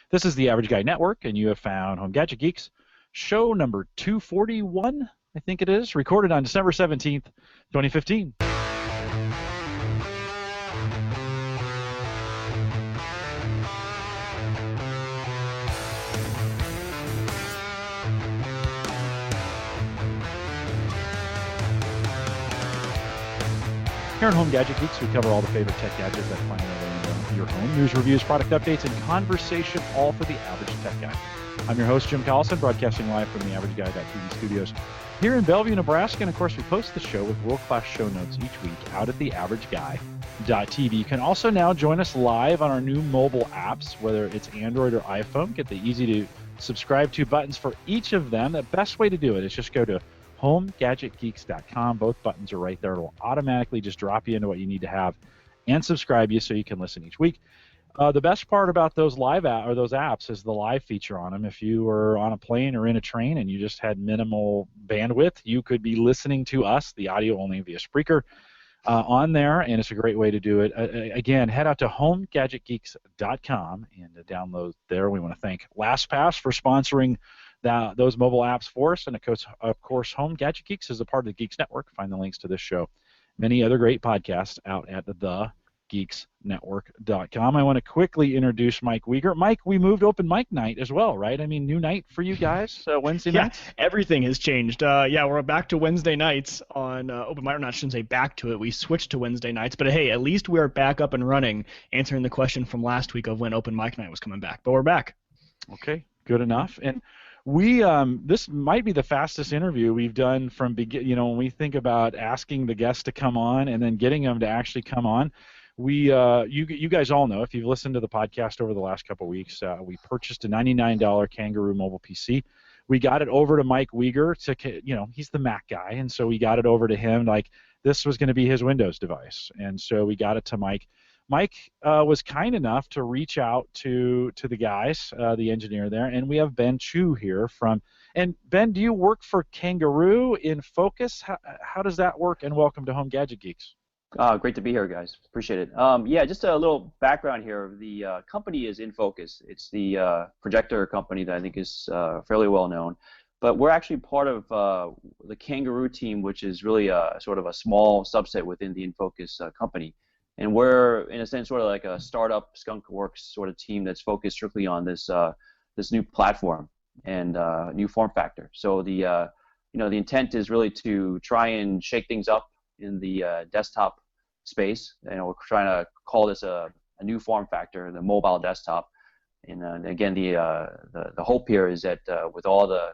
This is the Average Guy Network, and you have found Home Gadget Geeks, show number 241, I think it is, recorded on December 17th, 2015. Here at Home Gadget Geeks, we cover all the favorite tech gadgets that find their way into your home. News, reviews, product updates, and conversation, all for the average tech guy. I'm your host, Jim Collison, broadcasting live from the AverageGuy.tv studios here in Bellevue, Nebraska. And, of course, we post the show with world-class show notes each week out at the AverageGuy.tv. You can also now join us live on our new mobile apps, whether it's Android or iPhone. Get the easy-to-subscribe to buttons for each of them. The best way to do it is just go to homegadgetgeeks.com. Both buttons are right there. It'll automatically just drop you into what you need to have and subscribe you so you can listen each week. The best part about those those apps is the live feature on them. If you were on a plane or in a train and you just had minimal bandwidth, you could be listening to us, the audio only via Spreaker, on there, and it's a great way to do it. Again, head out to homegadgetgeeks.com and download there. We want to thank LastPass for sponsoring those mobile apps for us, and of course, Home Gadget Geeks is a part of the Geeks Network. Find the links to this show, many other great podcasts out at thegeeksnetwork.com. I want to quickly introduce Mike Weger. Mike, we moved open mic night as well, right? I mean, new night for you guys, Wednesday nights? Yeah, everything has changed. We're back to Wednesday nights on open mic. I shouldn't say back to it. We switched to Wednesday nights, but hey, at least we're back up and running, answering the question from last week of when open mic night was coming back. But we're back. Okay, good enough. And this might be the fastest interview we've done from when we think about asking the guests to come on and then getting them to actually come on. You guys all know, if you've listened to the podcast over the last couple of weeks, we purchased a $99 Kangaroo mobile PC. We got it over to Mike Weger he's the Mac guy, and so we got it over to him like this was going to be his Windows device, and so we got it to Mike. Mike was kind enough to reach out to the guys, the engineer there, and we have Ben Chu here and Ben, do you work for Kangaroo InFocus? How does that work? And welcome to Home Gadget Geeks. Great to be here, guys. Appreciate it. Just a little background here. The company is InFocus. It's the projector company that I think is fairly well known. But we're actually part of the Kangaroo team, which is really sort of a small subset within the InFocus company. And we're, in a sense, sort of like a startup skunkworks sort of team that's focused strictly on this new platform and new form factor. So the intent is really to try and shake things up in the desktop space. We're trying to call this a new form factor, the mobile desktop. And again, the hope here is that with all the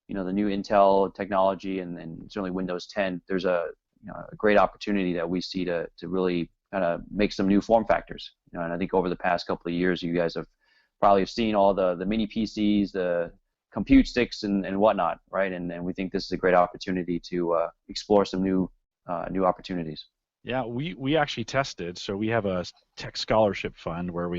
the new Intel technology and certainly Windows 10, there's a great opportunity that we see to really kind of make some new form factors. And I think over the past couple of years, you guys have probably seen all the mini PCs, the compute sticks, and whatnot, right? And we think this is a great opportunity to explore some new opportunities. Yeah, we actually tested. So we have a tech scholarship fund where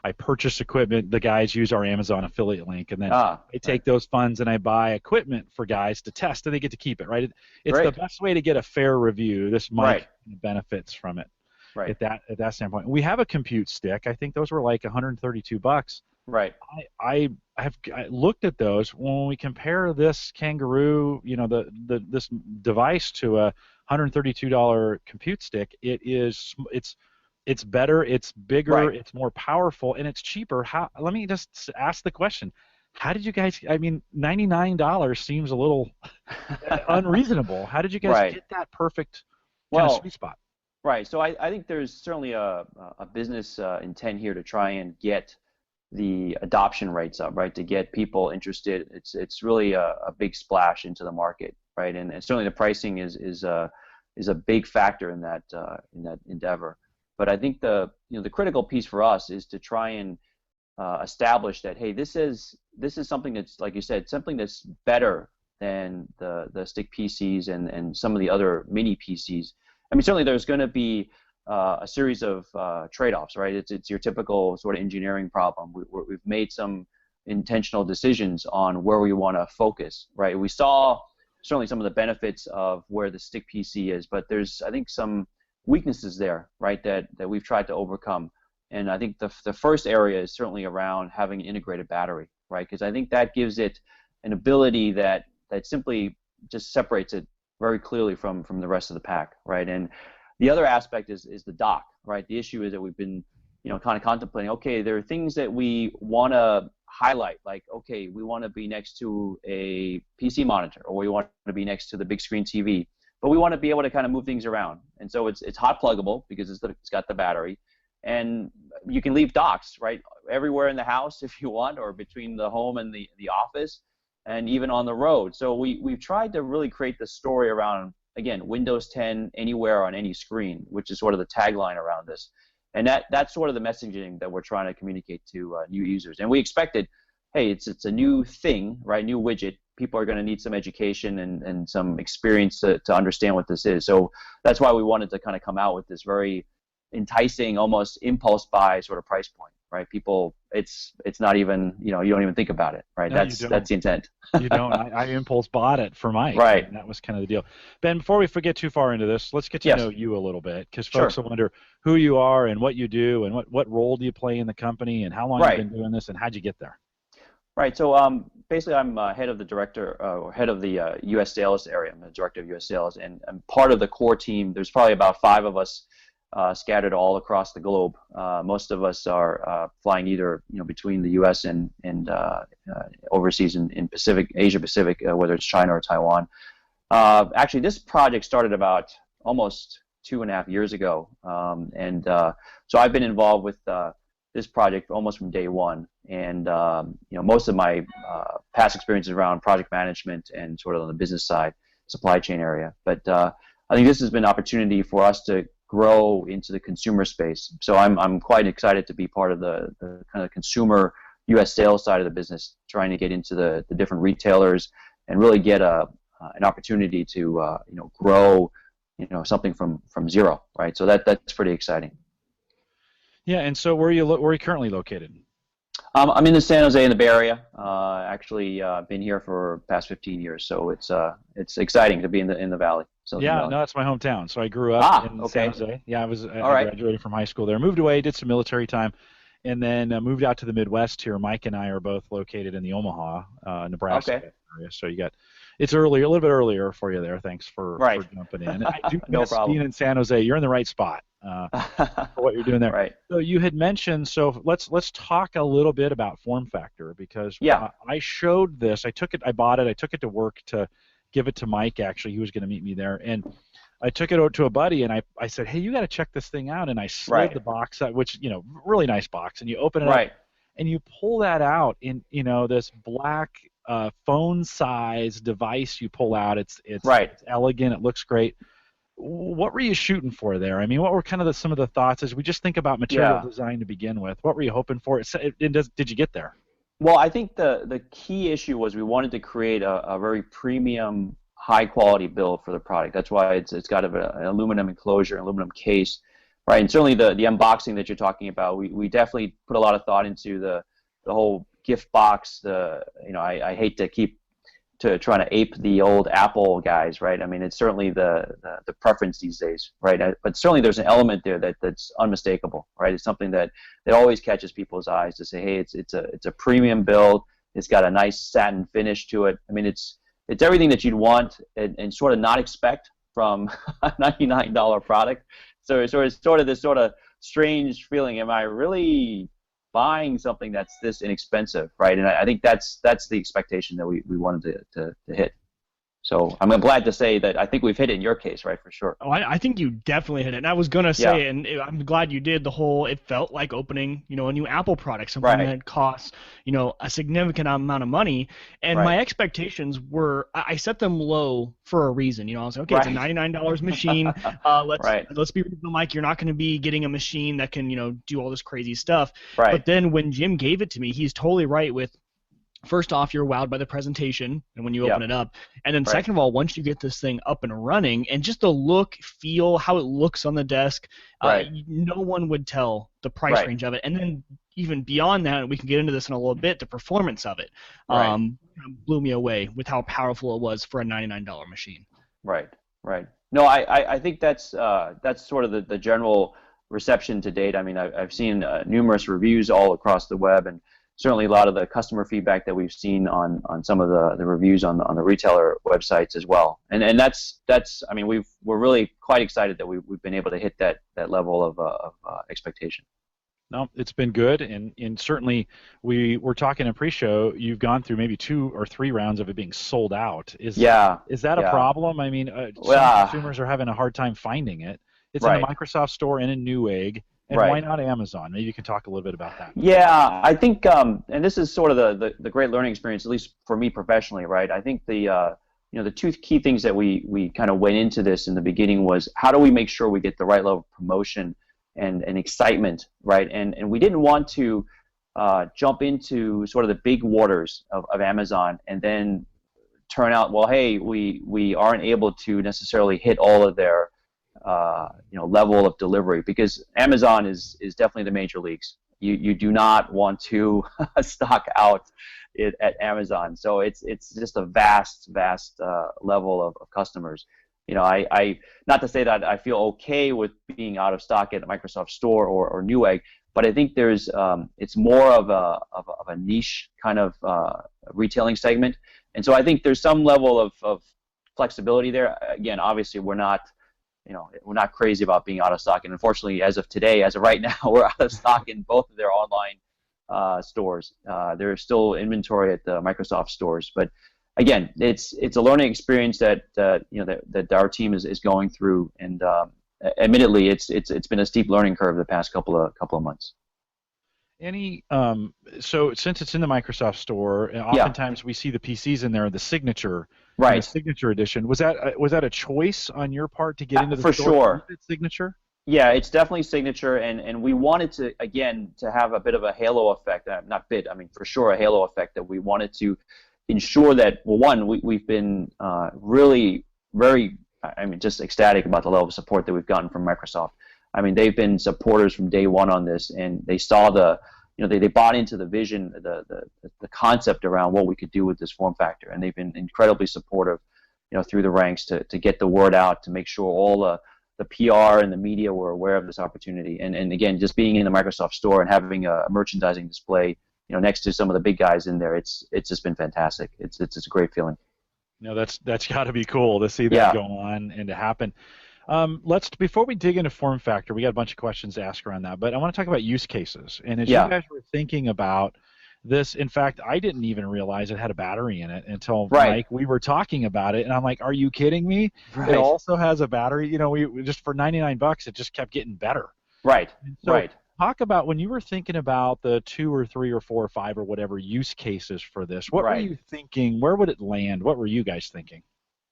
I purchase equipment. The guys use our Amazon affiliate link, and then I take those funds and I buy equipment for guys to test, and they get to keep it. Right? It's the best way to get a fair review. This mic benefits from it. Right. At that standpoint, we have a compute stick. I think those were like $132. Right. I looked at those. When we compare this Kangaroo, this device to a $132 compute stick, it's better, it's bigger, it's more powerful, and it's cheaper. Let me just ask the question: how did you guys? I mean, $99 seems a little unreasonable. How did you guys get that perfect kind of sweet spot? Right. So I think there's certainly a business intent here to try and get the adoption rates up, right? To get people interested. It's really a big splash into the market, right? And certainly the pricing is a big factor in that endeavor. But I think the critical piece for us is to try and establish that, hey, this is something that's, like you said, something that's better than the stick PCs and some of the other mini PCs. I mean, certainly there's going to be a series of trade-offs, right? It's your typical sort of engineering problem. We've made some intentional decisions on where we want to focus, right? We saw certainly some of the benefits of where the stick PC is, but there's, I think, some weaknesses there, right, that we've tried to overcome. And I think the first area is certainly around having an integrated battery, right? Because I think that gives it an ability that simply just separates it very clearly from the rest of the pack, right? And the other aspect is the dock, right? The issue is that we've been, kind of contemplating, okay, there are things that we want to highlight, like, okay, we want to be next to a PC monitor, or we want to be next to the big screen TV, but we want to be able to kind of move things around. And so it's hot pluggable because it's got the battery, and you can leave docks, right, everywhere in the house if you want, or between the home and the office, and even on the road. So we've tried to really create the story around, again, Windows 10 anywhere on any screen, which is sort of the tagline around this. And that's sort of the messaging that we're trying to communicate to new users. And we expected, hey, it's a new thing, right, new widget. People are going to need some education and some experience to understand what this is. So that's why we wanted to kind of come out with this very enticing, almost impulse buy sort of price point, right? People, it's not even, you don't even think about it, right? No, that's the intent. You don't. I impulse bought it for Mike. Right. And that was kind of the deal. Ben, before we get too far into this, let's get to know you a little bit, because folks will wonder who you are and what you do and what role do you play in the company and how long you've been doing this and how'd you get there? Right. So basically, I'm head of the U.S. sales area. I'm the director of U.S. sales, and I'm part of the core team. There's probably about 5 of us scattered all across the globe. Most of us are flying either between the U.S. and overseas in Asia Pacific, whether it's China or Taiwan. Actually, this project started about almost 2.5 years ago, so I've been involved with this project almost from day one. And most of my past experience is around project management and sort of on the business side, supply chain area. But I think this has been an opportunity for us to grow into the consumer space. So I'm quite excited to be part of the kind of consumer U.S. sales side of the business, trying to get into the different retailers and really get an opportunity to grow something from zero, right? So that's pretty exciting. Yeah, and so where are you currently located? I'm in the San Jose in the Bay Area. Actually, been here for the past 15 years, so it's exciting to be in the Valley. Yeah, no, that's my hometown. So I grew up in San Jose. Yeah, I graduated from high school there, moved away, did some military time, and then moved out to the Midwest here. Mike and I are both located in the Omaha, Nebraska area. So it's early, a little bit earlier for you there. Thanks for jumping in. I do No miss problem. being in San Jose. You're in the right spot for what you're doing there. Right. So you had mentioned. So let's talk a little bit about form factor, because I showed this. I bought it. I took it to work to give it to Mike. Actually, he was going to meet me there, and I took it over to a buddy, and I said, hey, you got to check this thing out. And I slid the box out, which really nice box, and you open it up, and you pull that out in this black phone size device you pull out. It's elegant. It looks great. What were you shooting for there? I mean, what were kind of some of the thoughts as we just think about material design to begin with? What were you hoping for? Did you get there? Well, I think the key issue was we wanted to create a very premium, high-quality build for the product. That's why it's got an aluminum enclosure, an aluminum case, right? And certainly the unboxing that you're talking about, we definitely put a lot of thought into the whole gift box. I hate to keep trying to ape the old Apple guys, right? I mean, it's certainly the preference these days, right? But certainly there's an element there that's unmistakable, right? It's something that always catches people's eyes to say, hey, it's a premium build. It's got a nice satin finish to it. I mean, it's everything that you'd want and sort of not expect from a $99 product. So it's sort of this sort of strange feeling. Am I really buying something that's this inexpensive, right? And I think that's the expectation that we wanted to hit. So I'm glad to say that I think we've hit it in your case, right, for sure. Oh, I think you definitely hit it. And I was going to say, and I'm glad you did, it felt like opening, a new Apple product, something that costs, a significant amount of money. And my expectations were, I set them low for a reason. I was like, okay, it's a $99 machine. Let's be real, Mike, you're not going to be getting a machine that can, do all this crazy stuff. Right. But then when Jim gave it to me, he's totally right with, first off, you're wowed by the presentation and when you open it up. And then second of all, once you get this thing up and running and just the look, feel, how it looks on the desk, no one would tell the price range of it. And then even beyond that, we can get into this in a little bit, the performance of it blew me away with how powerful it was for a $99 machine. Right. No, I think that's sort of the general reception to date. I mean, I've seen numerous reviews all across the web, and certainly a lot of the customer feedback that we've seen on some of the reviews on the retailer websites as well. And that's I mean, we're really quite excited that we've been able to hit that level of expectation. No, it's been good, and certainly we were talking in pre-show. You've gone through maybe 2 or 3 rounds of it being sold out. Is that a problem? I mean, some consumers are having a hard time finding it. It's in the Microsoft Store and in Newegg, and why not Amazon? Maybe you can talk a little bit about that. Yeah, I think, and this is sort of the great learning experience, at least for me professionally, right? I think the 2 key things that we kind of went into this in the beginning was how do we make sure we get the right level of promotion and excitement, right? And we didn't want to jump into sort of the big waters of Amazon and then turn out, well, hey, we aren't able to necessarily hit all of their level of delivery, because Amazon is definitely the major leagues. You do not want to stock out at Amazon. So it's just a vast level of customers. I not to say that I feel okay with being out of stock at Microsoft Store or Newegg, but I think there's it's more of a niche kind of retailing segment, and so I think there's some level of flexibility there. Again, obviously we're not crazy about being out of stock, and unfortunately, as of today, as of right now, we're out of stock in both of their online stores. There's still inventory at the Microsoft stores, but again, it's a learning experience that that our team is going through, and admittedly, it's been a steep learning curve the past couple of months. So since it's in the Microsoft Store, oftentimes we see the PCs in there, the Signature. Right. The Signature Edition. Was that a choice on your part to get into the for store? Sure. Signature? Yeah, it's definitely Signature, and we wanted to have a bit of a halo effect. For sure a halo effect, that we wanted to ensure that, well, one, we've been really very, just ecstatic about the level of support that we've gotten from Microsoft. I mean, they've been supporters from day one on this, and they saw they bought into the vision, the concept around what we could do with this form factor, and they've been incredibly supportive, through the ranks to get the word out, to make sure all the PR and the media were aware of this opportunity. And again, just being in the Microsoft Store and having a merchandising display, next to some of the big guys in there, it's just been fantastic. It's a great feeling. That's got to be cool to see that go on and to happen. Before we dig into form factor, we got a bunch of questions to ask around that, but I want to talk about use cases. And as you guys were thinking about this, in fact, I didn't even realize it had a battery in it until Mike, we were talking about it, and I'm like, are you kidding me? Right. It also has a battery. We just for $99, it just kept getting better. Right. So talk about when you were thinking about the 2 or 3 or 4 or 5 or whatever use cases for this. What were you thinking? Where would it land? What were you guys thinking?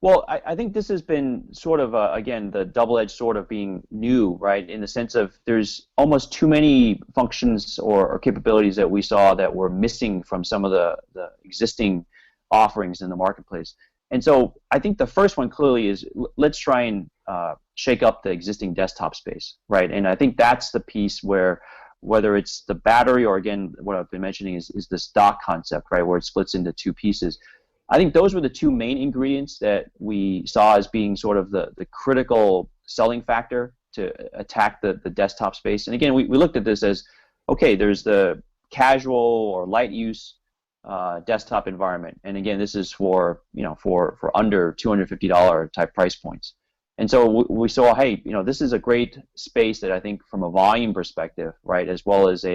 Well, I think this has been sort of, again, the double-edged sword of being new, right, in the sense of there's almost too many functions or capabilities that we saw that were missing from some of the existing offerings in the marketplace. And so I think the first one clearly is let's try and shake up the existing desktop space, right? And I think that's the piece where, whether it's the battery or, again, what I've been mentioning is this dock concept, right, where it splits into 2 pieces. I think those were the 2 main ingredients that we saw as being sort of the critical selling factor to attack the desktop space. And again, we looked at this as, okay, there's the casual or light use desktop environment, and again, this is for under $250 type price points. And so we saw, hey, this is a great space that I think from a volume perspective, right, as well as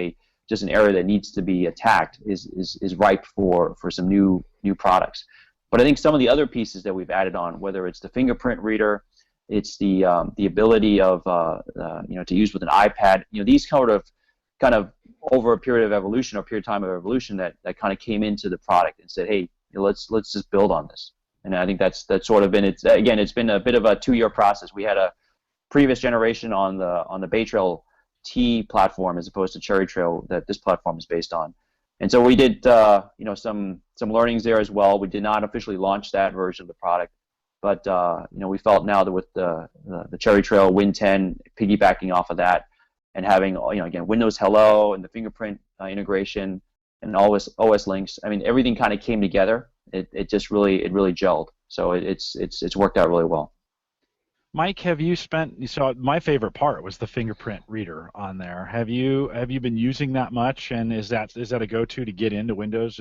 just an area that needs to be attacked, is ripe for some new products. But I think some of the other pieces that we've added on, whether it's the fingerprint reader, it's the ability of to use with an iPad, these kind of over a period of evolution or period of time of evolution that kind of came into the product and said, hey, let's just build on this. And I think that's sort of been it's been a bit of a 2-year process. We had a previous generation on the Bay Trail T platform as opposed to Cherry Trail that this platform is based on, and so we did some learnings there as well. We did not officially launch that version of the product, but we felt now that with the Cherry Trail Win 10 piggybacking off of that and having again Windows Hello and the fingerprint integration and OS links, I mean everything kind of came together. It really gelled. So it's worked out really well. Mike, have you spent? So my favorite part was the fingerprint reader on there. Have you been using that much? And is that a go-to to get into Windows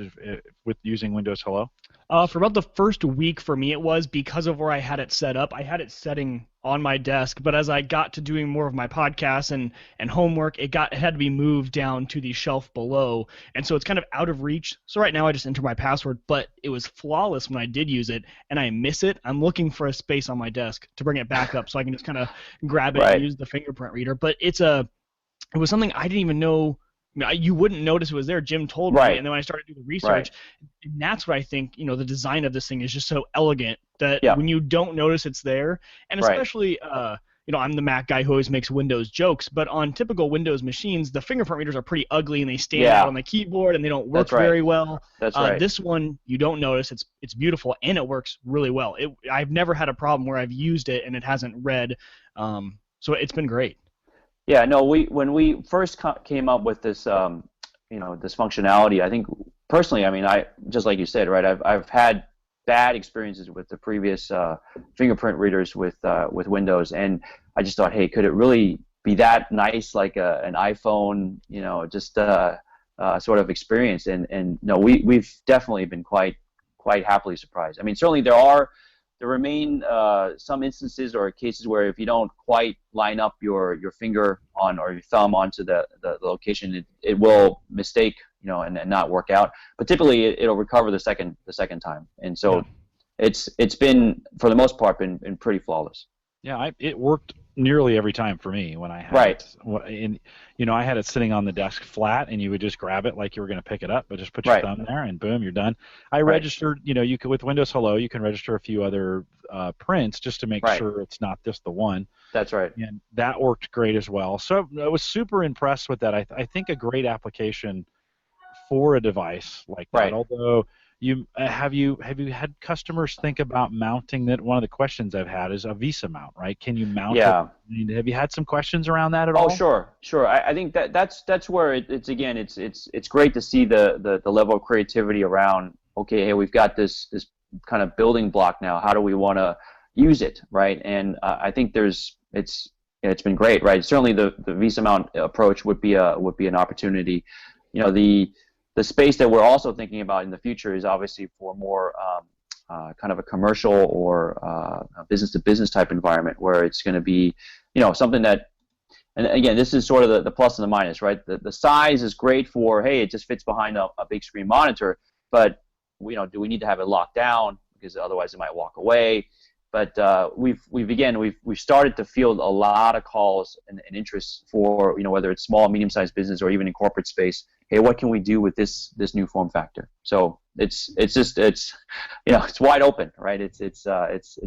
with using Windows Hello? For about the first week for me, it was because of where I had it set up. I had it setting on my desk, but as I got to doing more of my podcasts and homework, it had to be moved down to the shelf below, and so it's kind of out of reach. So right now I just enter my password, but it was flawless when I did use it, and I miss it. I'm looking for a space on my desk to bring it back up so I can just kind of grab it Right. and use the fingerprint reader. But it was something I didn't even know. You wouldn't notice it was there. Jim told me, Right. and then when I started doing the research, Right. and that's what I think, the design of this thing is just so elegant that Yeah. when you don't notice it's there, and Right. especially, I'm the Mac guy who always makes Windows jokes, but on typical Windows machines, the fingerprint readers are pretty ugly and they stand Yeah. out on the keyboard and they don't work That's right. very well. That's right. This one, you don't notice. It's beautiful and it works really well. I've never had a problem where I've used it and it hasn't read, so it's been great. Yeah, no, when we first came up with this, this functionality, I think personally, I mean, I just like you said, right? I've had bad experiences with the previous fingerprint readers with Windows, and I just thought, hey, could it really be that nice, like an iPhone, just sort of experience? And no, we've definitely been quite happily surprised. I mean, certainly there remain some instances or cases where if you don't quite line up your finger on or your thumb onto the location, it will mistake, and not work out. But typically it'll recover the second time, and so it's been, for the most part, been pretty flawless. Yeah, it worked nearly every time for me when I had Right. it. And I had it sitting on the desk flat, and you would just grab it like you were going to pick it up, but just put your Right. thumb there, and boom, you're done. I Right. registered, you could, with Windows Hello, you can register a few other prints just to make Right. sure it's not just the one, That's right. and that worked great as well. So I was super impressed with that. I think a great application for a device like that. Right. Although have you had customers think about mounting that? One of the questions I've had is a Visa mount, right? Can you mount Yeah. it? I mean, have you had some questions around that at Oh, all? sure. I think that's where it's again, it's great to see the level of creativity around. Okay, hey, we've got this kind of building block now. How do we want to use it, right? And I think it's been great, right? Certainly the Visa mount approach would be an opportunity. The space that we're also thinking about in the future is obviously for more kind of a commercial or a business-to-business type environment where it's going to be, something that, and again, this is sort of the plus and the minus, right? The size is great for, hey, it just fits behind a big screen monitor, but do we need to have it locked down because otherwise it might walk away? But we've started to field a lot of calls and interest for, whether it's small, medium-sized business or even in corporate space. Hey, what can we do with this new form factor? So it's wide open, right? It's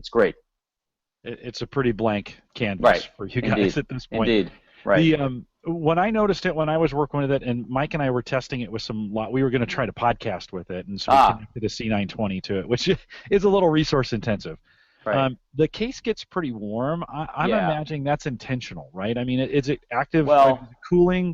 great. It's a pretty blank canvas Right. for you guys Indeed. at this point. Indeed. Right. When I noticed it when I was working with it, and Mike and I were testing it with we were going to try to podcast with it, and so we connected a C920 to it, which is a little resource intensive. Right. The case gets pretty warm. I'm Yeah. imagining that's intentional, right? I mean, is it active Well,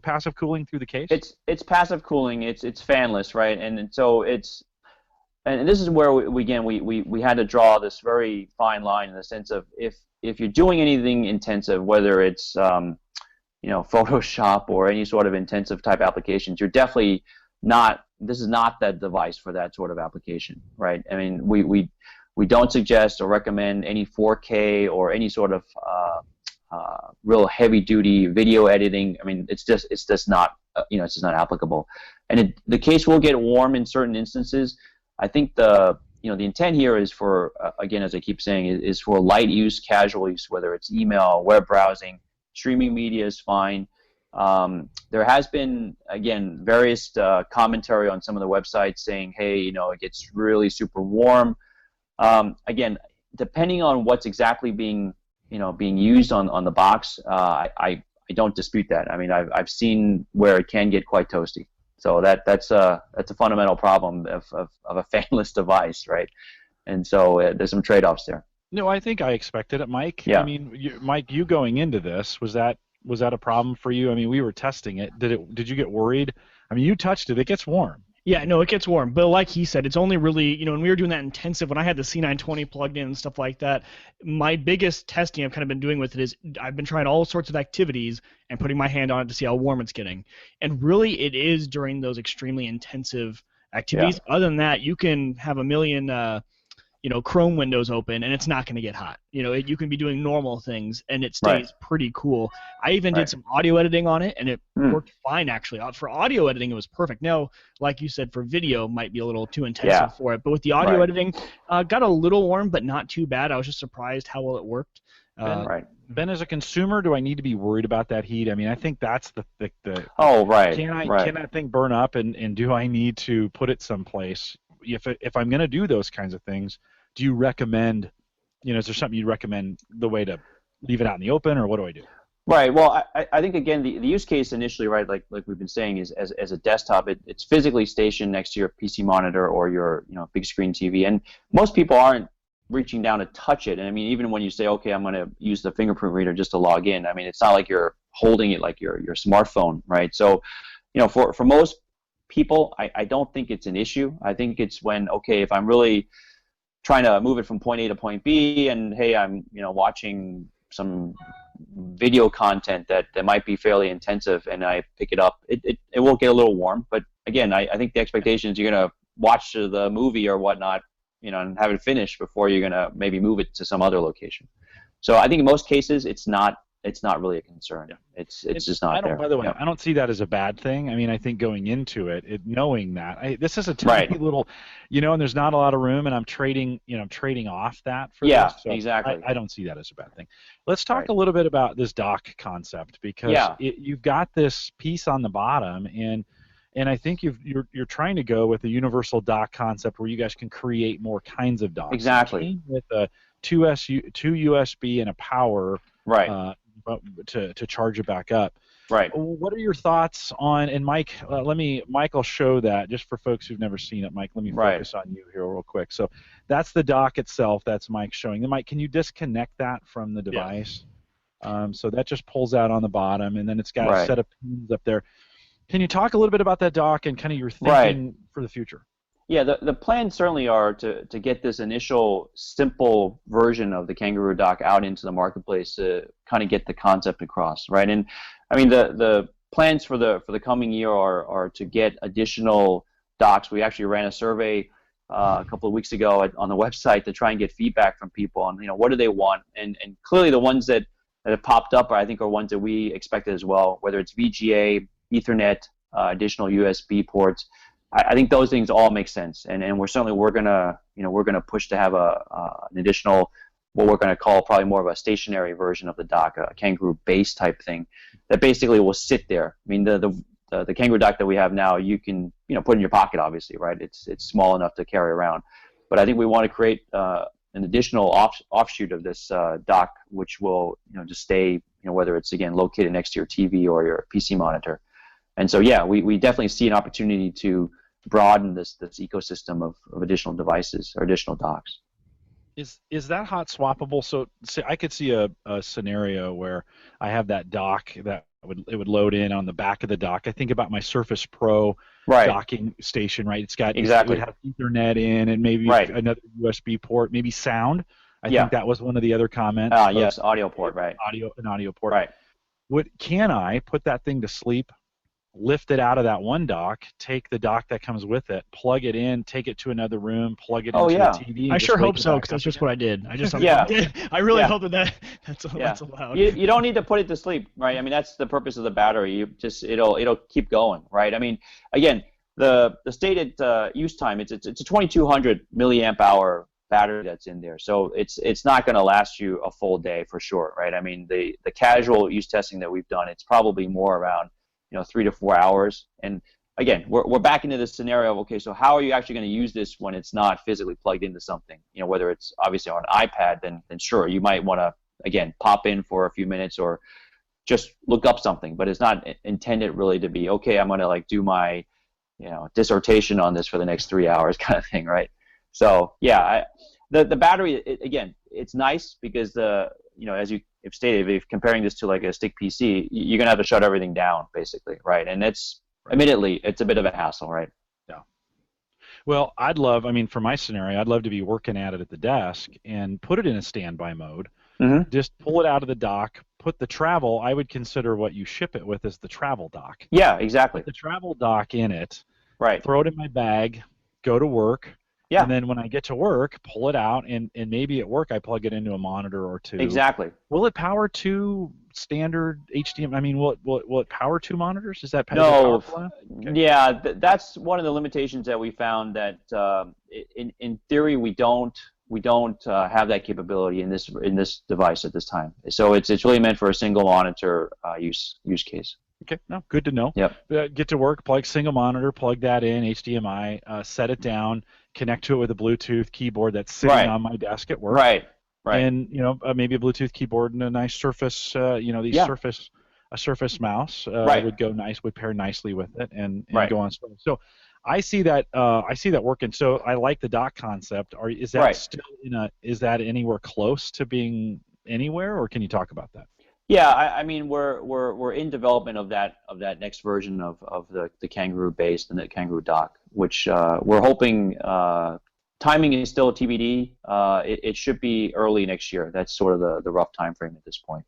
passive cooling through the case? It's passive cooling. It's fanless, right? And so and this is where we had to draw this very fine line in the sense of if you're doing anything intensive, whether it's Photoshop or any sort of intensive type applications, you're definitely not. This is not that device for that sort of application, right? I mean, we don't suggest or recommend any 4K or any sort of real heavy-duty video editing. I mean, it's just not it's just not applicable. And the case will get warm in certain instances. I think the intent here is for again, as I keep saying, is for light use, casual use, whether it's email, web browsing, streaming media is fine. There has been, again, various commentary on some of the websites saying, hey, it gets really super warm. Again, depending on what's exactly being used on the box, I don't dispute that. I mean, I've seen where it can get quite toasty. So that's a fundamental problem of a fanless device, right? And so there's some trade-offs there. No, I think I expected it, Mike. Yeah. I mean, Mike, you going into this, was that a problem for you? I mean, we were testing it. Did you get worried? I mean, you touched it. It gets warm. Yeah, no, it gets warm. But like he said, it's only really, when we were doing that intensive, when I had the C920 plugged in and stuff like that, my biggest testing I've kind of been doing with it is I've been trying all sorts of activities and putting my hand on it to see how warm it's getting. And really, it is during those extremely intensive activities. Yeah. Other than that, you can have a million Chrome windows open and it's not going to get hot. You can be doing normal things and it stays pretty cool. I even did some audio editing on it and it worked fine actually. For audio editing, it was perfect. Now, like you said, for video might be a little too intensive for it, but with the audio editing, got a little warm, but not too bad. I was just surprised how well it worked. Ben, as a consumer, do I need to be worried about that heat? I mean, I think that's the can that thing burn up and do I need to put it someplace? If I'm going to do those kinds of things, do you recommend, is there something you'd recommend the way to leave it out in the open, or what do I do? Right. Well, I think, again, the use case initially, right, like we've been saying, is as a desktop, it's physically stationed next to your PC monitor or your big screen TV. And most people aren't reaching down to touch it. And I mean, even when you say, okay, I'm going to use the fingerprint reader just to log in, I mean, it's not like you're holding it like your smartphone, right? So, for most people, I don't think it's an issue. I think it's when, okay, if I'm really trying to move it from point A to point B, and hey, I'm watching some video content that might be fairly intensive, and I pick it up, it will get a little warm. But again, I think the expectation is you're gonna watch the movie or whatnot, and have it finished before you're gonna maybe move it to some other location. So I think in most cases, it's not really a concern. Yeah. It's just not there. By the way, I don't see that as a bad thing. I mean, I think going into it knowing that this is a tiny little, and there's not a lot of room, and I'm trading off that for this. So exactly. I don't see that as a bad thing. Let's talk a little bit about this dock concept, because you've got this piece on the bottom, and I think you're trying to go with a universal dock concept where you guys can create more kinds of docks. Exactly. With a two USB and a power. Right. To charge it back up. Right. What are your thoughts on, and Mike, I'll show that just for folks who've never seen it. Mike, let me focus on you here real quick. So that's the dock itself. That's Mike showing. And Mike, can you disconnect that from the device? Yeah. So that just pulls out on the bottom, and then it's got a set of pins up there. Can you talk a little bit about that dock and kind of your thinking for the future? Yeah, the plans certainly are to get this initial simple version of the Kangaroo dock out into the marketplace to kind of get the concept across, right? And I mean, the plans for the coming year are to get additional docks. We actually ran a survey a couple of weeks ago on the website to try and get feedback from people on what do they want, and clearly the ones that have popped up are ones that we expected as well, whether it's VGA, Ethernet, additional USB ports. I think those things all make sense, and we're gonna push to have an additional, what we're gonna call probably more of a stationary version of the dock, a Kangaroo base type thing that basically will sit there. I mean, the Kangaroo dock that we have now, you can put in your pocket, obviously, right? It's small enough to carry around, but I think we want to create an additional offshoot of this dock, which will just stay, whether it's again located next to your TV or your PC monitor. And so, yeah, we definitely see an opportunity to broaden this ecosystem of additional devices or additional docks. Is that hot swappable? So I could see a scenario where I have that dock that it would load in on the back of the dock. I think about my Surface Pro docking station, right? It would have Ethernet in and maybe another USB port, maybe sound. I think that was one of the other comments. Yes, audio port, right? An audio port. Right. Can I put that thing to sleep, lift it out of that one dock, take the dock that comes with it, plug it in, take it to another room, plug it into the TV? I sure hope so, because that's just what I did. I really hope that's allowed. You don't need to put it to sleep, right? I mean, that's the purpose of the battery. It'll keep going, right? I mean, again, the stated use time, it's a 2200 milliamp hour battery that's in there, so it's not going to last you a full day for sure, right? I mean, the casual use testing that we've done, it's probably more around 3 to 4 hours. And again, we're back into this scenario of, okay, so how are you actually going to use this when it's not physically plugged into something? Whether it's obviously on an iPad, then sure, you might want to, again, pop in for a few minutes or just look up something, but it's not intended really to be, okay, I'm going to do my dissertation on this for the next 3 hours kind of thing, right? So yeah, the battery, again, it's nice because as you have stated, if comparing this to a stick PC, you're gonna have to shut everything down basically, right? And admittedly, it's a bit of a hassle, right? Well, I mean, for my scenario, I'd love to be working at it at the desk and put it in a standby mode. Hmm. Just pull it out of the dock, put the travel, I would consider what you ship it with as the travel dock. Yeah, exactly. Put the travel dock in it, Right. throw it in my bag, go to work, and Yeah, then when I get to work, pull it out, and maybe at work I plug it into a monitor or two. exactly. Will it power two standard HDMI? I mean, will it power two monitors? Is that No, powerful enough? Okay. yeah, that's one of the limitations that we found that in theory we don't have that capability in this device at this time. So it's really meant for a single monitor use case. Okay, no, good to know. Yep. Get to work, plug single monitor, plug that in, HDMI, set it down, connect to it with a Bluetooth keyboard that's sitting Right. on my desk at work. Right. Right. And maybe a Bluetooth keyboard and a nice Surface, these Yeah. Surface mouse Right. would pair nicely with it and Right. go on. So I see that working. So I like the dock concept. Is that Right. still is that anywhere close to being anywhere, or can you talk about that? Yeah, I mean we're in development of that next version of the Kangaroo base and the Kangaroo dock, which we're hoping timing is still TBD. It should be early next year. That's sort of the rough time frame at this point.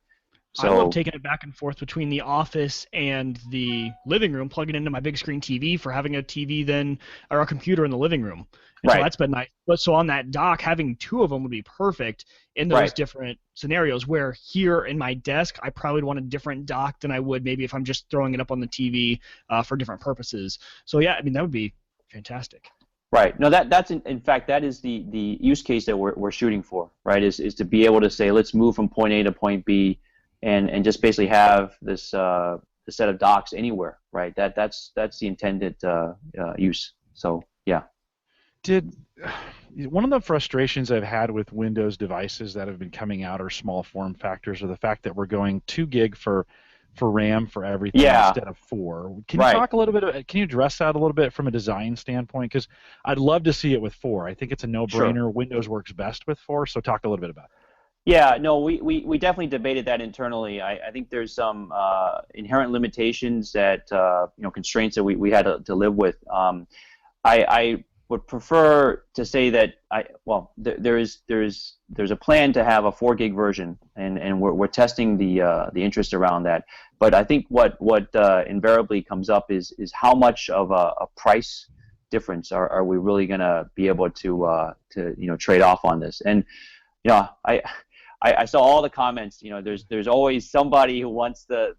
I love So taking it back and forth between the office and the living room, plugging into my big screen TV for having a TV then or a computer in the living room. And so Right. that's been nice. But so on that dock, having two of them would be perfect in those Right. different scenarios. Where here in my desk, I probably want a different dock than I would maybe if I'm just throwing it up on the TV for different purposes. So yeah, I mean that would be fantastic. Right. No, that's in fact that is the use case that we're shooting for, right? Is to be able to say let's move from point A to point B, and just basically have this the set of docks anywhere, right? That's the intended use. So yeah. Did one of the frustrations I've had with Windows devices that have been coming out are small form factors, or the fact that we're going 2 gig for RAM for everything Yeah. instead of 4. Can you Right. talk a little bit? Can you address that a little bit from a design standpoint? Because I'd love to see it with 4. I think it's a no-brainer. Sure. Windows works best with 4. So talk a little bit about it. Yeah, no, we definitely debated that internally. I think there's some inherent limitations that constraints that we had to live with. I would prefer to say that there's a plan to have a 4 gig version, and we're testing the interest around that. But I think what invariably comes up is how much of a price difference are we really going to be able to trade off on this? And I saw all the comments. There's always somebody who wants the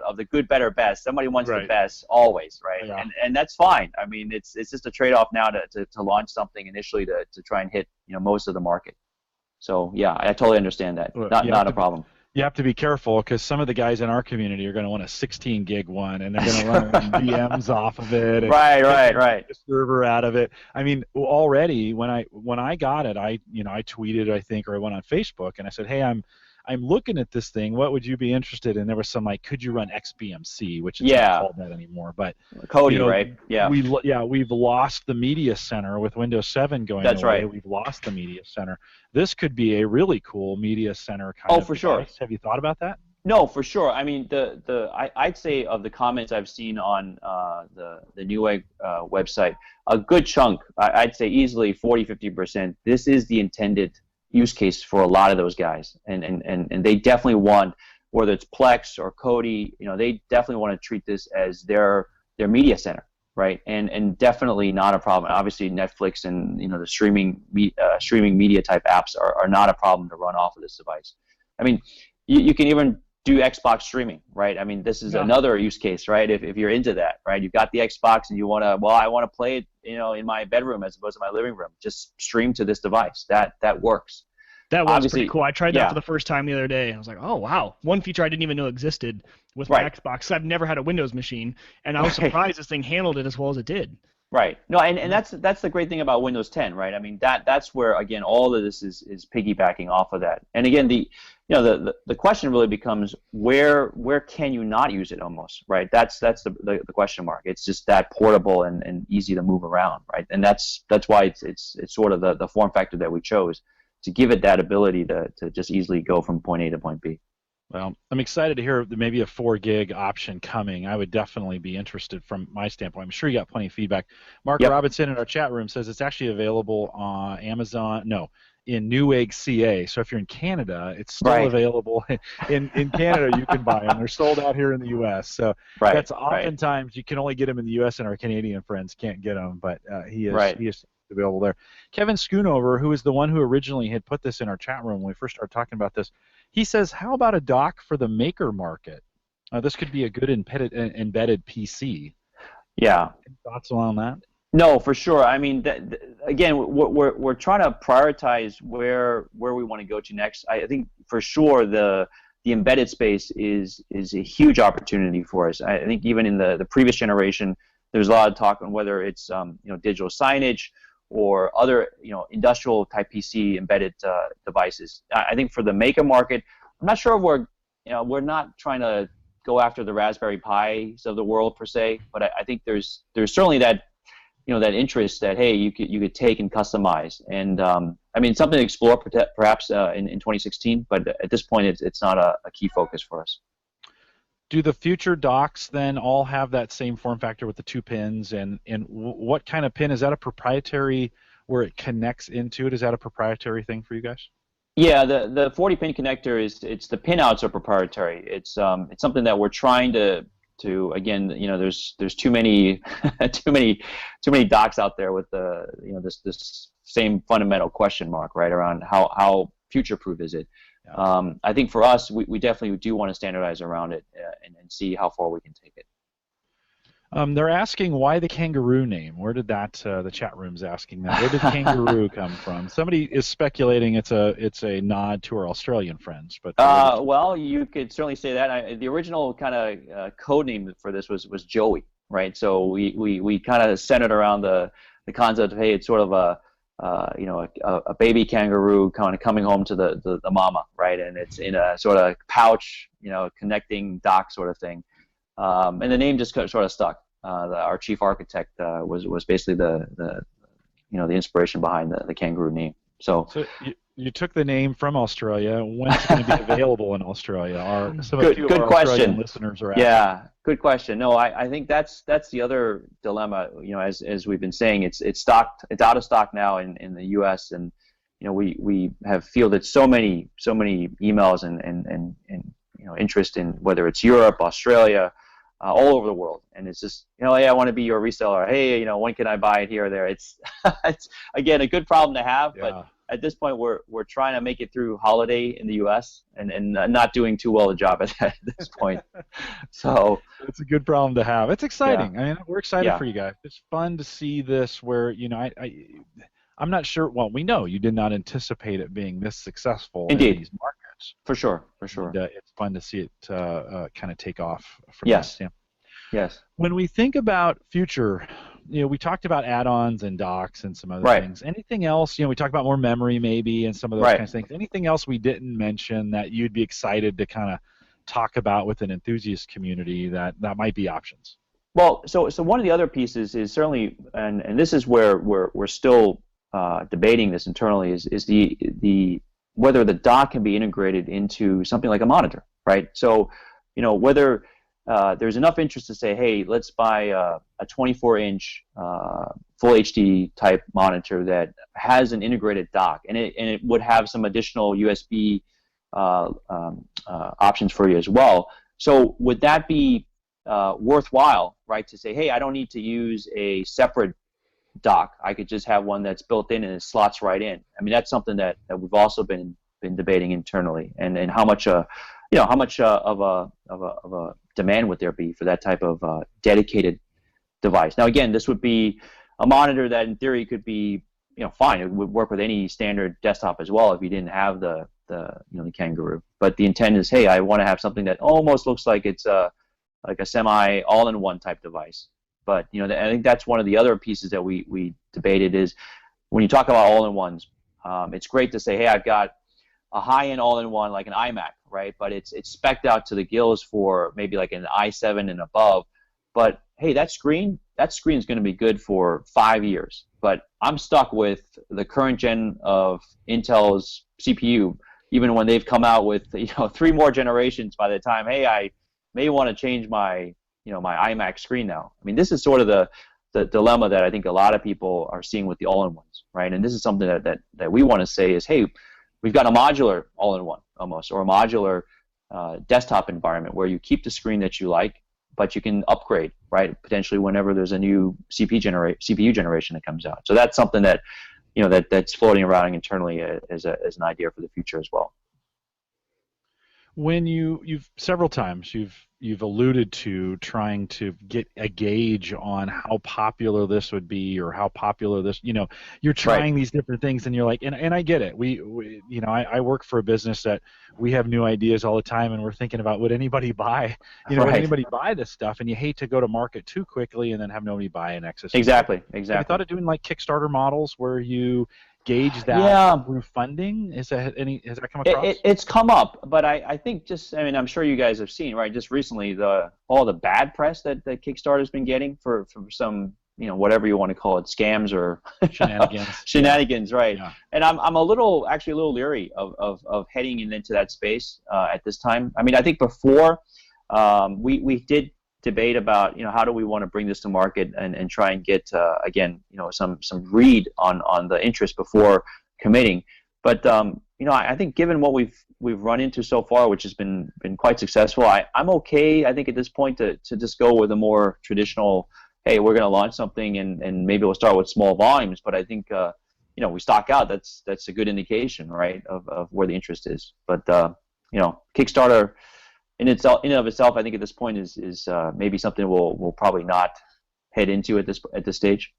of the good, better, best. Somebody wants Right. the best always, right? Yeah. And that's fine. I mean, it's just a trade-off now to launch something initially to try and hit most of the market. So yeah, I totally understand that. Well, Not a problem. You have to be careful because some of the guys in our community are going to want a 16 gig one, and they're going to run VMs off of it. And Right. the server out of it. I mean, already when I got it, I tweeted, I think, or I went on Facebook and I said, hey, I'm looking at this thing. What would you be interested in? There was some like, could you run XBMC, which is not called that anymore, but Cody, right? Yeah. We've lost the media center with Windows 7 going That's away. right. We've lost the media center. This could be a really cool media center kind of for sure. device. Have you thought about that? No, for sure. I mean, I'd say of the comments I've seen on the Newegg website, a good chunk, I'd say easily 40-50%. This is the intended use case for a lot of those guys, and they definitely want, whether it's Plex or Kodi, they definitely want to treat this as their media center, right? And definitely not a problem. Obviously, Netflix and the streaming media type apps are not a problem to run off of this device. I mean, you can even do Xbox streaming, right? I mean, this is another use case, right? If you're into that, right? You've got the Xbox and you want to, I want to play it, in my bedroom as opposed to my living room. Just stream to this device. That works. That was Obviously, pretty cool. I tried that yeah. for the first time the other day. I was like, oh, wow. One feature I didn't even know existed with my Right. Xbox. I've never had a Windows machine, and I was surprised this thing handled it as well as it did. Right. No, and that's the great thing about Windows 10, right? I mean, that's where, again, all of this is piggybacking off of that. And again, the question really becomes where can you not use it almost, right? That's the question mark. It's just that portable and easy to move around, right? And that's why it's sort of the form factor that we chose to give it that ability to just easily go from point A to point B. Well, I'm excited to hear maybe a 4 gig option coming. I would definitely be interested from my standpoint. I'm sure you got plenty of feedback. Mark Yep. Robinson in our chat room says it's actually available on Amazon. No, in Newegg, CA. So if you're in Canada, it's still Right. available. In Canada, you can buy them. They're sold out here in the U.S. So Right. that's oftentimes you can only get them in the U.S. and our Canadian friends can't get them. But he is available there. Kevin Schoonover, who is the one who originally had put this in our chat room when we first started talking about this, he says, how about a dock for the maker market? This could be a good embedded PC. Yeah. Any thoughts on that? No, for sure. I mean, again, we're trying to prioritize where we want to go to next. I think for sure the embedded space is a huge opportunity for us. I think even in the previous generation, there's a lot of talk on whether it's digital signage or other industrial type PC embedded devices. I think for the maker market, I'm not sure if we're not trying to go after the Raspberry Pis of the world per se, but I think there's certainly that that interest that hey you could take and customize, and I mean something to explore perhaps in 2016, but at this point it's not a key focus for us. Do the future docks then all have that same form factor with the 2 pins, and what kind of pin is that? A proprietary where it connects into it? Is that a proprietary thing for you guys? Yeah, the 40 pin connector it's the pinouts are proprietary. It's something that we're trying to again, there's too many too many docks out there with the this same fundamental question mark right around how future proof is it. Yeah. I think for us we definitely do want to standardize around it and see how far we can take it. They're asking why the Kangaroo name. Where did that? The chat room's asking that. Where did Kangaroo come from? Somebody is speculating it's a nod to our Australian friends. But well, you could certainly say that. The original kind of code name for this was Joey, right? So we kind of centered around the concept of hey, it's sort of a baby kangaroo kind of coming home to the mama, right? And it's in a sort of pouch, connecting dock sort of thing. And the name just sort of stuck. Our chief architect was basically the inspiration behind the Kangaroo name. So you took the name from Australia. When's it going to be available in Australia? Good question. Australian listeners are asking. Yeah, good question. No, I think that's the other dilemma. As we've been saying, it's out of stock now in the U.S. and we have fielded so many emails and interest in whether it's Europe, Australia. All over the world, and it's just hey, I want to be your reseller. Hey, when can I buy it here or there? It's again a good problem to have, yeah. But at this point we're trying to make it through holiday in the U.S. and not doing too well a job at that at this point. So it's a good problem to have. It's exciting. Yeah. I mean, we're excited for you guys. It's fun to see this where I'm not sure. Well, we know you did not anticipate it being this successful Indeed. in these markets. For sure. And, it's fun to see it kind of take off from yes. that standpoint. Yes. When we think about future, we talked about add-ons and docks and some other things. Anything else? We talked about more memory maybe and some of those kinds of things. Anything else we didn't mention that you'd be excited to kind of talk about with an enthusiast community that might be options? Well, so one of the other pieces is certainly, and this is where we're still debating this internally, is the whether the dock can be integrated into something like a monitor, right? So, whether there's enough interest to say, hey, let's buy a 24-inch full HD type monitor that has an integrated dock, and it would have some additional USB options for you as well. So, would that be worthwhile, right? To say, hey, I don't need to use a separate dock. I could just have one that's built in and it slots right in. I mean, that's something that we've also been debating internally, and how much of a demand would there be for that type of dedicated device? Now, again, this would be a monitor that in theory could be fine. It would work with any standard desktop as well if you didn't have the Kangaroo. But the intent is, hey, I want to have something that almost looks like it's like a semi all-in-one type device. But I think that's one of the other pieces that we debated is when you talk about all-in-ones, it's great to say, hey, I've got a high-end all-in-one like an iMac, right? But it's spec'd out to the gills for maybe like an i7 and above. But hey, that screen is going to be good for 5 years. But I'm stuck with the current gen of Intel's CPU even when they've come out with 3 more generations by the time, hey, I may want to change my my iMac screen now. I mean, this is sort of the dilemma that I think a lot of people are seeing with the all-in-ones, right? And this is something that we want to say is, hey, we've got a modular all-in-one almost, or a modular desktop environment where you keep the screen that you like, but you can upgrade, right? Potentially whenever there's a new CPU generation that comes out. So that's something that that's floating around internally as an idea for the future as well. When you've several times you've alluded to trying to get a gauge on how popular this would be, or how popular this, you're trying these different things, and you're like, and I get it. I work for a business that we have new ideas all the time, and we're thinking about, would anybody buy, would anybody buy this stuff? And you hate to go to market too quickly and then have nobody buy in excess. Exactly. Have you thought of doing like Kickstarter models where you gauge that through funding? Has that come across? It's come up, but I think I'm sure you guys have seen, right? Just recently, all the bad press that Kickstarter's been getting for some, whatever you want to call it, scams or shenanigans, right? Yeah. And I'm actually a little leery of heading into that space at this time. I mean, I think before we did debate about how do we want to bring this to market and try and get again some read on the interest before committing, but I think given what we've run into so far, which has been quite successful, I'm okay, I think, at this point to just go with a more traditional, hey, we're going to launch something and maybe we'll start with small volumes, but I think we stock out, that's a good indication, right, of where the interest is. But Kickstarter in and of itself, I think at this point is maybe something we'll probably not head into at this stage.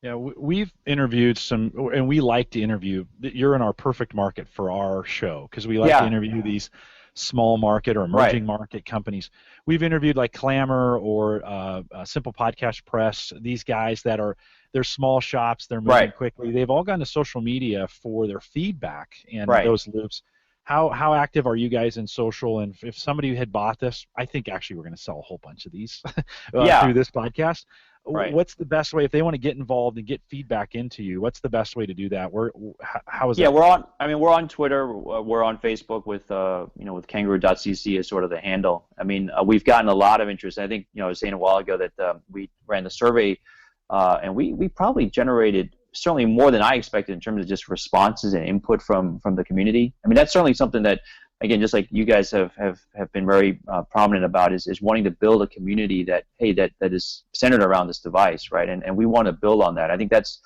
Yeah, we've interviewed some, and we like to interview. You're in our perfect market for our show because we like to interview these small market or emerging market companies. We've interviewed like Clamor or Simple Podcast Press. These guys they're small shops. They're moving quickly. They've all gone to social media for their feedback and those loops. How active are you guys in social? And if somebody had bought this, I think actually we're going to sell a whole bunch of these through this podcast. What's the best way if they want to get involved and get feedback into you? What's the best way to do that? How is that? Yeah, we're on Twitter. We're on Facebook with with Kangaroo.cc as sort of the handle. I mean, we've gotten a lot of interest. I think I was saying a while ago that we ran the survey, and we probably generated certainly more than I expected in terms of just responses and input from the community. I mean, that's certainly something that, again, just like you guys have been very prominent about, is wanting to build a community that is centered around this device, right? And we want to build on that. I think that's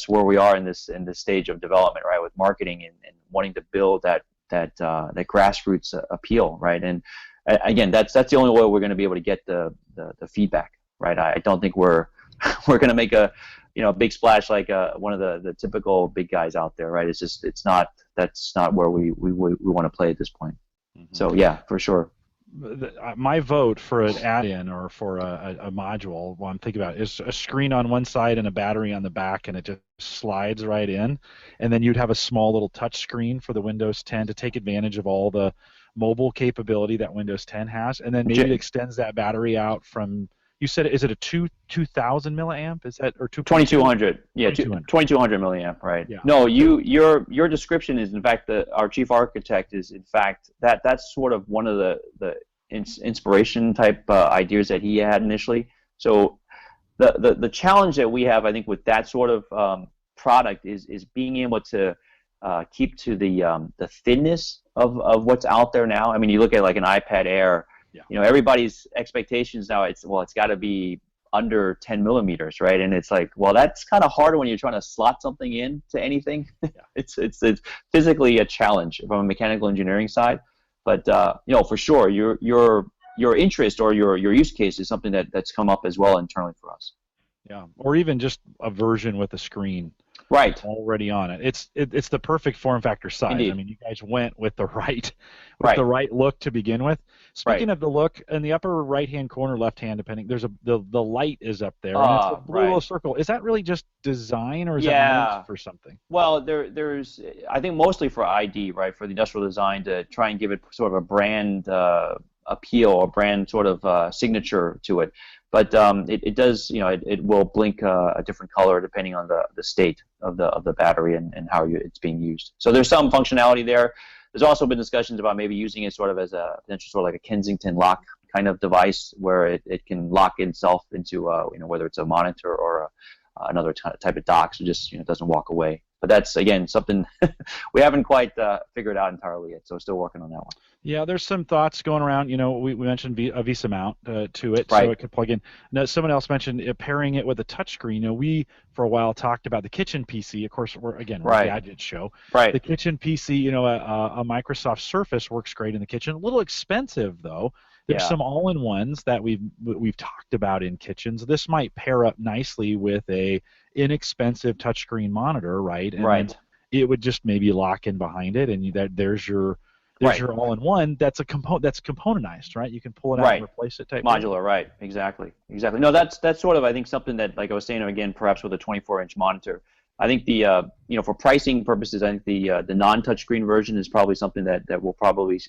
where we are in this stage of development, right? With marketing and wanting to build that grassroots appeal, right? And again, that's the only way we're going to be able to get the feedback, right? I don't think we're going to make a big splash like one of the typical big guys out there, right? That's not where we want to play at this point. Mm-hmm. So yeah, for sure. My vote for an add-in or for a module, what I'm thinking about, is a screen on one side and a battery on the back, and it just slides right in, and then you'd have a small little touch screen for the Windows 10 to take advantage of all the mobile capability that Windows 10 has, and then maybe it extends that battery out from. You said, is it a 2000 milliamp? Is that or 2200? Yeah, 2200 milliamp, right? Yeah. No, your description is in fact our chief architect is in fact that's sort of one of the inspiration type ideas that he had initially. So the challenge that we have, I think, with that sort of product is being able to keep to the thinness of what's out there now. I mean, you look at like an iPad Air. Yeah. Everybody's expectations now, it's got to be under 10 millimeters, right? And it's like, well, that's kind of hard when you're trying to slot something into anything. Yeah. It's physically a challenge from a mechanical engineering side. But for sure, your interest or your use case is something that's come up as well internally for us. Yeah, or even just a version with a screen. Right. Already on it. It's the perfect form factor size. Indeed. I mean, you guys went with the right look to begin with. Speaking of the look, in the upper right-hand corner, left-hand, depending, there's the light is up there, and it's a blue little circle. Is that really just design, or is that meant for something? Well, there's I think mostly for ID, right, for the industrial design to try and give it sort of a brand appeal or brand sort of signature to it. But it does, it will blink a different color depending on the state of the battery and how it's being used. So there's some functionality there. There's also been discussions about maybe using it sort of as a potential sort of like a Kensington lock kind of device where it can lock itself into whether it's a monitor or another type of dock, so just doesn't walk away. But that's, again, something we haven't quite figured out entirely yet, so we're still working on that one. Yeah, there's some thoughts going around. We mentioned a VESA mount to it, right. so it could plug in. Now, someone else mentioned pairing it with a touchscreen. We, for a while, talked about the kitchen PC. Of course, we're a gadget show. Right. The kitchen PC, a Microsoft Surface works great in the kitchen. A little expensive, though. There's some all-in-ones that we've talked about in kitchens. This might pair up nicely with a inexpensive touchscreen monitor, right? And right. It would just maybe lock in behind it, and there's your all-in-one. That's componentized, right? You can pull it out and replace it. Modular, right? Exactly. No, that's sort of, I think, something that, like I was saying again, perhaps with a 24-inch monitor. I think the for pricing purposes, I think the non-touchscreen version is probably something that we'll probably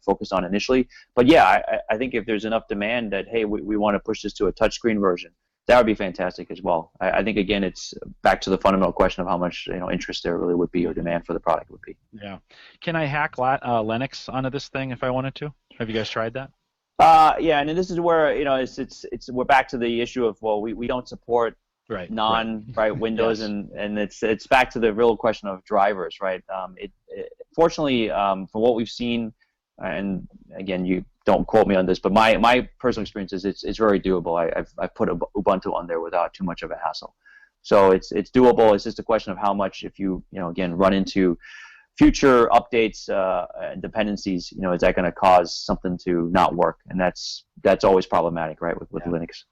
focus on initially. But yeah, I think if there's enough demand that, hey, we want to push this to a touchscreen version, that would be fantastic as well. I think, again, it's back to the fundamental question of how much interest there really would be or demand for the product would be. Yeah. Can I hack Linux onto this thing if I wanted to? Have you guys tried that? Yeah, and this is where we're back to the issue of, well, we don't support Windows, yes. and it's back to the real question of drivers, right? Fortunately, from what we've seen, and again, you don't quote me on this, but my personal experience is it's very doable. I've put Ubuntu on there without too much of a hassle, so it's doable. It's just a question of how much, if you again run into future updates and dependencies, is that going to cause something to not work? And that's always problematic, right, with Linux.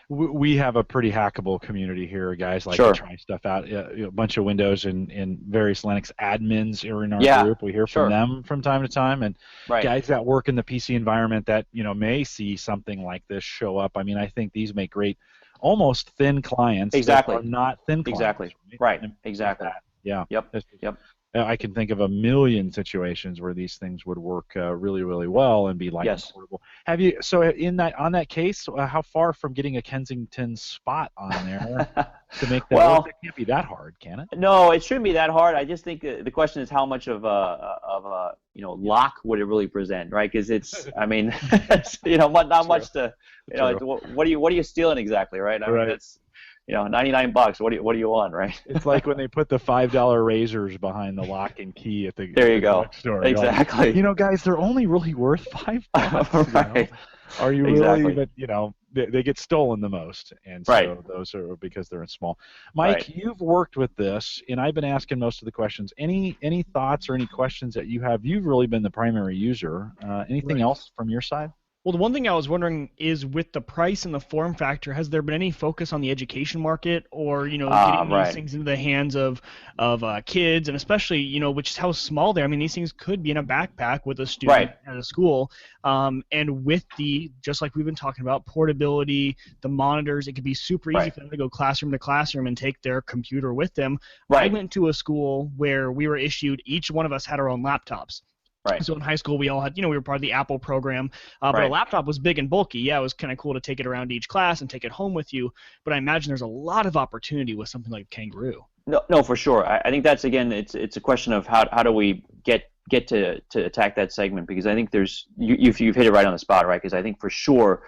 We have a pretty hackable community here. Guys like to try stuff out. A bunch of Windows and various Linux admins are in our group. We hear from them from time to time, and guys that work in the PC environment that may see something like this show up. I mean, I think these make great, almost thin clients. Exactly. That are not thin clients. Exactly. Right. Exactly. Yeah. Yep. I can think of a million situations where these things would work really, really well and be portable. Have you? So on that case, how far from getting a Kensington spot on there to make that work? It can't be that hard, can it? No, it shouldn't be that hard. I just think the question is how much of a lock would it really present, right? Because it's, I mean, not much to, what are you stealing exactly, right? I mean, it's, $99. What do you want, right? It's like when they put the $5 razors behind the lock and key at the there you go store. Exactly. Like, guys, they're only really worth $5. Right. Are you exactly. really? But they get stolen the most, and so those are because they're small. Mike, you've worked with this, and I've been asking most of the questions. Any thoughts or any questions that you have? You've really been the primary user. Anything else from your side? Well, the one thing I was wondering is, with the price and the form factor, has there been any focus on the education market, or getting these things into the hands of kids, and especially which is how small they are. I mean, these things could be in a backpack with a student at a school, and with just like we've been talking about, portability, the monitors, it could be super easy for them to go classroom to classroom and take their computer with them. I went to a school where we were issued, each one of us had our own laptops. Right. So in high school, we all had, we were part of the Apple program, but a laptop was big and bulky. Yeah, it was kind of cool to take it around to each class and take it home with you, but I imagine there's a lot of opportunity with something like Kangaroo. No, for sure. I think that's, again, it's a question of how do we get to attack that segment, because I think you've hit it right on the spot, right? Because I think for sure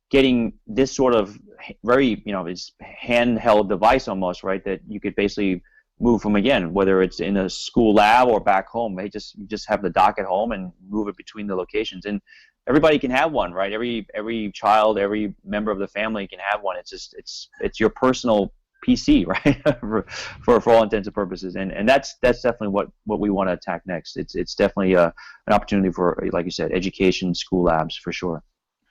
getting this sort of very, it's handheld device almost, right, that you could basically move from, again, whether it's in a school lab or back home. You just have the dock at home and move it between the locations, and everybody can have one, right? Every child, every member of the family can have one. It's your personal PC, right? for all intents and purposes, and that's definitely what we want to attack next. It's definitely an opportunity for, like you said, education, school labs for sure.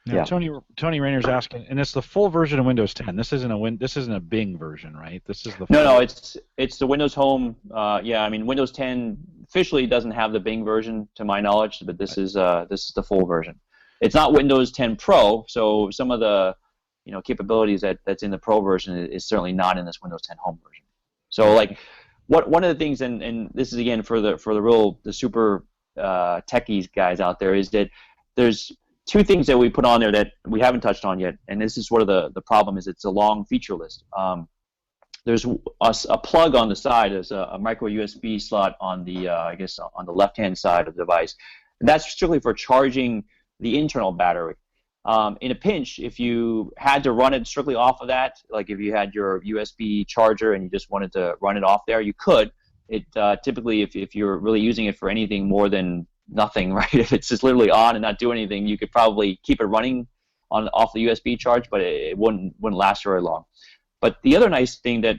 Now, Tony Rayner's asking, and it's the full version of Windows 10. This isn't a Bing version, right? This is the full No, it's the Windows Home. I mean, Windows 10 officially doesn't have the Bing version, to my knowledge, but this is the full version. It's not Windows 10 Pro, so some of the capabilities that's in the Pro version is certainly not in this Windows 10 Home version. So, like, one of the things, and this is again for the super techies guys out there, is that there's two things that we put on there that we haven't touched on yet, and this is sort of the problem is it's a long feature list. There's a plug on the side. There's a micro USB slot on the I guess on the left-hand side of the device. And that's strictly for charging the internal battery. In a pinch, if you had to run it strictly off of that, like if you had your USB charger and you just wanted to run it off there, you could. It typically, if you're really using it for anything more than nothing, right? If it's just literally on and not doing anything, you could probably keep it running off the USB charge, but it wouldn't last very long. But the other nice thing that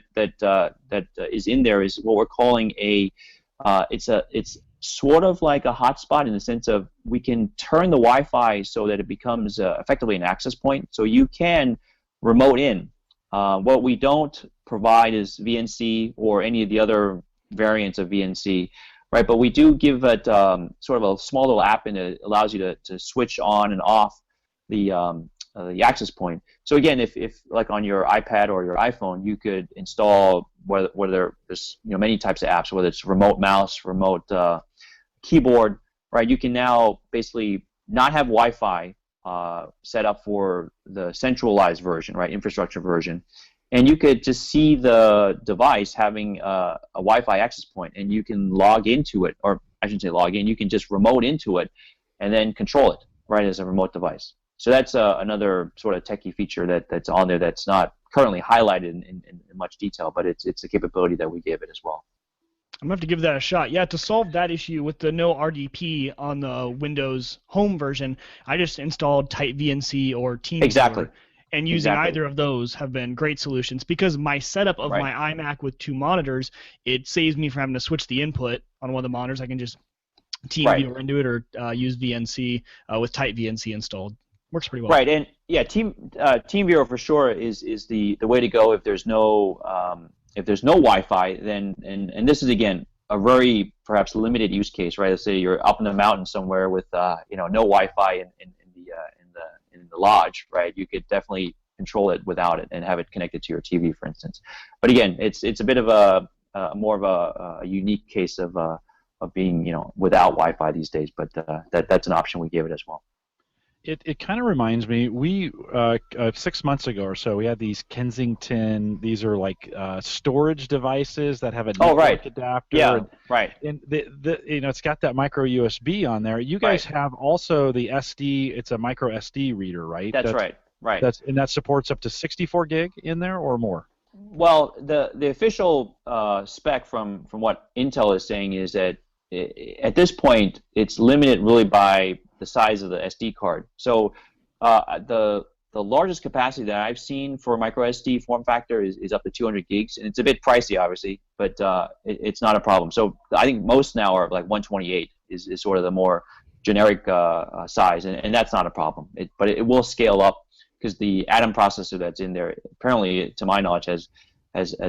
is in there is what we're calling it's sort of like a hotspot in the sense of we can turn the Wi-Fi so that it becomes effectively an access point. So you can remote in. What we don't provide is VNC or any of the other variants of VNC, right? But we do give it sort of a small little app, and it allows you to switch on and off the access point. So again, if like on your iPad or your iPhone, you could install whether there's many types of apps, whether it's remote mouse, remote keyboard, right? You can now basically not have Wi-Fi set up for the centralized version, right? Infrastructure version, and you could just see the device having a Wi-Fi access point, and you can log into it, or I shouldn't say log in. You can just remote into it, and then control it, right, as a remote device. So that's another sort of techie feature that's on there that's not currently highlighted in much detail, but it's a capability that we gave it as well. I'm going to have to give that a shot. Yeah, to solve that issue with the no RDP on the Windows Home version, I just installed Tight VNC or TeamViewer. Exactly. And using either of those have been great solutions because my setup of my iMac with two monitors, it saves me from having to switch the input on one of the monitors. I can just TeamViewer into it or use VNC with Tight VNC installed. Works pretty well. Right, and yeah, TeamViewer for sure is the way to go if there's no Wi-Fi. Then and this is again a very perhaps limited use case, right? Let's say you're up in the mountain somewhere with no Wi-Fi in the lodge, right? You could definitely control it without it and have it connected to your TV, for instance. But again, it's a bit of a more of a unique case of being without Wi-Fi these days. But that's an option we gave it as well. It kind of reminds me, we 6 months ago or so, we had these Kensington, these are like storage devices that have a network adapter. Yeah, right. And it's got that micro USB on there. You guys have also the SD, it's a micro SD reader, right? That's right. And that supports up to 64 gig in there or more? Well, the official spec from what Intel is saying is that at this point it's limited really by the size of the SD card. So the largest capacity that I've seen for micro SD form factor is up to 200 gigs, and it's a bit pricey, obviously, but it's not a problem. So I think most now are like 128 is sort of the more generic size, and that's not a problem. But it will scale up because the Atom processor that's in there, apparently, to my knowledge, has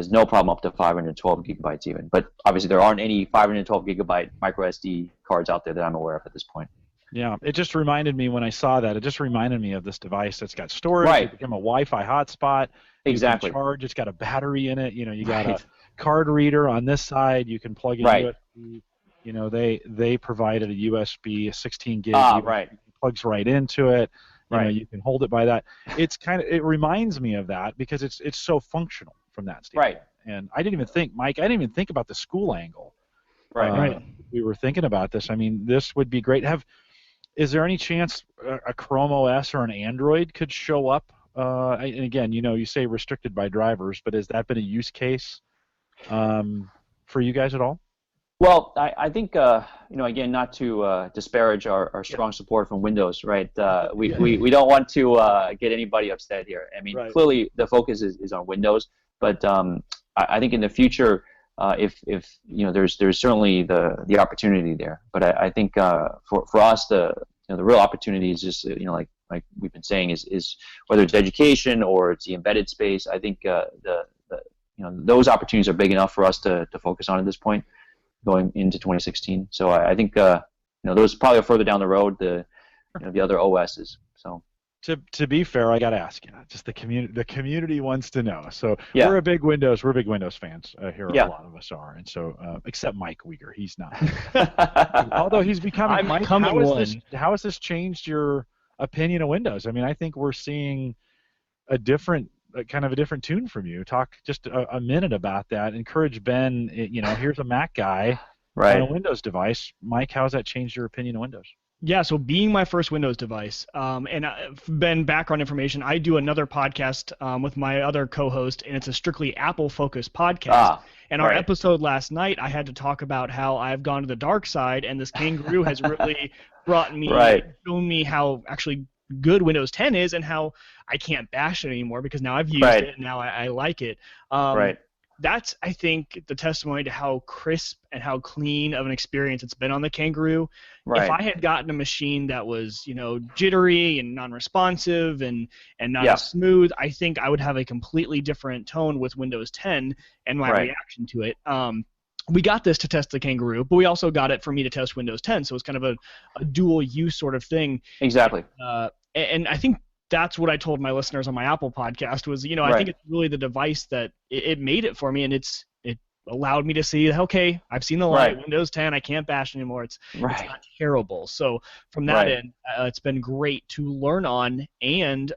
no problem up to 512 gigabytes even. But obviously, there aren't any 512 gigabyte micro SD cards out there that I'm aware of at this point. Yeah, it just reminded me when I saw that. It just reminded me of this device that's got storage. Right. It became a Wi-Fi hotspot. Exactly. You can charge. It's got a battery in it. You got a card reader on this side. You can plug in USB. They provided a USB, a 16 gig. Right. Plugs right into it. You can hold it by that. It reminds me of that because it's so functional from that standpoint. Right. And I didn't even think, Mike. I didn't even think about the school angle. Right. We were thinking about this. I mean, this would be great. Is there any chance a Chrome OS or an Android could show up? And again, you say restricted by drivers, but has that been a use case for you guys at all? Well, I think again, not to disparage our strong support from Windows, right? We don't want to get anybody upset here. I mean, clearly the focus is on Windows, but I think in the future, if there's certainly the opportunity there. But I think for us the real opportunity is just like we've been saying is whether it's education or it's the embedded space. I think those opportunities are big enough for us to focus on at this point, going into 2016. So I think those probably are further down the road. The other OSs. So. To be fair, I got to ask you. Just the community wants to know. So we're big Windows fans here. A lot of us are, and so except Mike Uyghur, he's not. Although he's becoming. How has this changed your opinion of Windows. I mean, I think we're seeing a different kind of a different tune from you. Talk just a minute about that. Encourage Ben. Here's a Mac guy on a Windows device. Mike, how's that changed your opinion of Windows? Yeah, so being my first Windows device, and Ben, background information, I do another podcast with my other co-host, and it's a strictly Apple-focused podcast. And our episode last night, I had to talk about how I've gone to the dark side, and this Kangaroo has really brought me, shown me how actually good Windows 10 is, and how I can't bash it anymore because now I've used it, and now I like it. That's, I think, the testimony to how crisp and how clean of an experience it's been on the Kangaroo. If I had gotten a machine that was, jittery and non-responsive and not as smooth, I think I would have a completely different tone with Windows 10 and my reaction to it. We got this to test the Kangaroo, but we also got it for me to test Windows 10, so it's kind of a dual-use sort of thing. Exactly. And I think that's what I told my listeners on my Apple podcast was, I think it's really the device that it made it for me, and it allowed me to see, okay, I've seen the light, Windows 10, I can't bash anymore. It's not terrible. So from that end, it's been great to learn on, and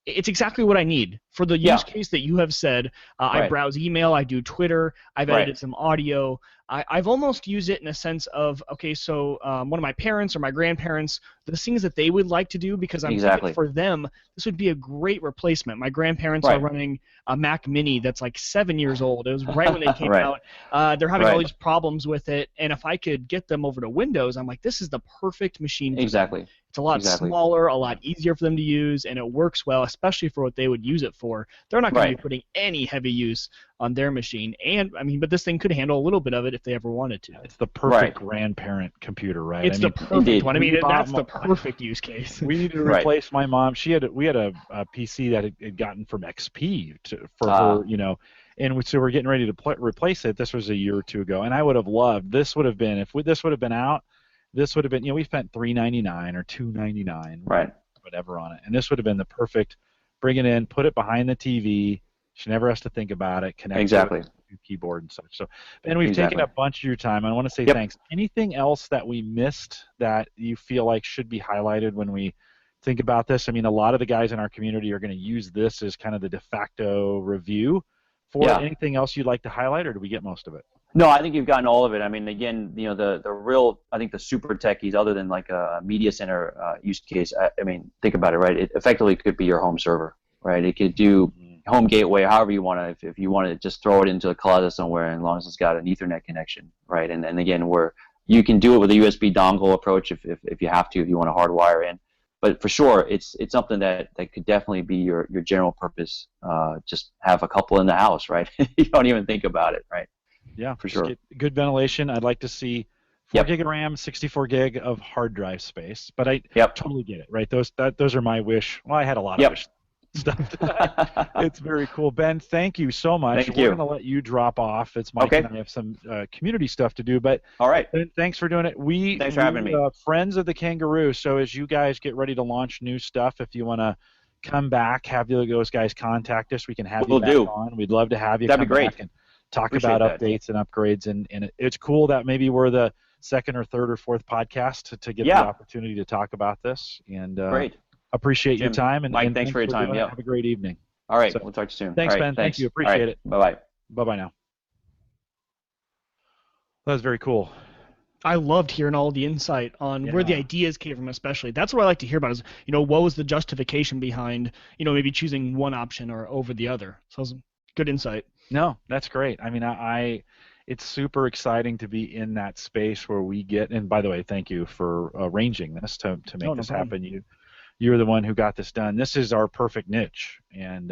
it's exactly what I need. For the use case that you have said, I browse email, I do Twitter, I've edited some audio. I've almost used it in a sense of, okay, so one of my parents or my grandparents, the things that they would like to do, because I'm thinking for them, this would be a great replacement. My grandparents are running a Mac Mini that's like 7 years old. It was right when they came out. They're having all these problems with it, and if I could get them over to Windows, I'm like, this is the perfect machine for them. It's a lot smaller, a lot easier for them to use, and it works well, especially for what they would use it for. They're not going to be putting any heavy use on their machine, and but this thing could handle a little bit of it if they ever wanted to. It's the perfect grandparent computer, right? It's the perfect one. That's the perfect use case. We needed to replace my mom. We had a PC that had gotten from XP for her, and so we're getting ready to replace it. This was a year or two ago, and I would have loved. This would have been this would have been out. This would have been, we spent $399 or $299, whatever on it, and this would have been the perfect. Bring it in, put it behind the TV. She never has to think about it. Connect it with the keyboard and such. So, Ben, we've taken a bunch of your time. I want to say thanks. Anything else that we missed that you feel like should be highlighted when we think about this? I mean, a lot of the guys in our community are going to use this as kind of the de facto review for it. Anything else you'd like to highlight, or did we get most of it? No, I think you've gotten all of it. I mean, again, the real, I think the super techies, other than like a media center use case, I mean, think about it, right? It effectively could be your home server, right? It could do home gateway, however you want to, if you want to just throw it into a closet somewhere, as long as it's got an Ethernet connection, right? And again, where you can do it with a USB dongle approach if you have to, if you want to hardwire in. But for sure, it's something that could definitely be your general purpose. Just have a couple in the house, right? You don't even think about it, right? Yeah, for sure. Good ventilation. I'd like to see 4 gig of RAM, 64 gig of hard drive space. But I totally get it, right? Those are my wish. Well, I had a lot of wish stuff tonight. It's very cool. Ben, thank you so much. We're going to let you drop off. It's Mike and I have some community stuff to do. But all right. Ben, thanks for doing it. Thanks for having me. Friends of the Kangaroo. So as you guys get ready to launch new stuff, if you want to come back, have those guys contact us. We can have you back on. We'd love to have you That'd be great. Back and talk about updates and upgrades. And it's cool that maybe we're the second or third or fourth podcast to get the opportunity to talk about this. And great. Appreciate your time. And Mike, thanks for your time. Yeah. Have a great evening. All right. We'll talk to you soon. Thanks, Ben. Thanks. Thank you. Appreciate it. Bye-bye. Bye-bye now. That was very cool. I loved hearing all the insight on where the ideas came from, especially. That's what I like to hear about is, what was the justification behind, maybe choosing one option or over the other. So it was good insight. No, that's great. I mean, it's super exciting to be in that space where we get, and by the way, thank you for arranging this to make this happen. You're the one who got this done. This is our perfect niche, and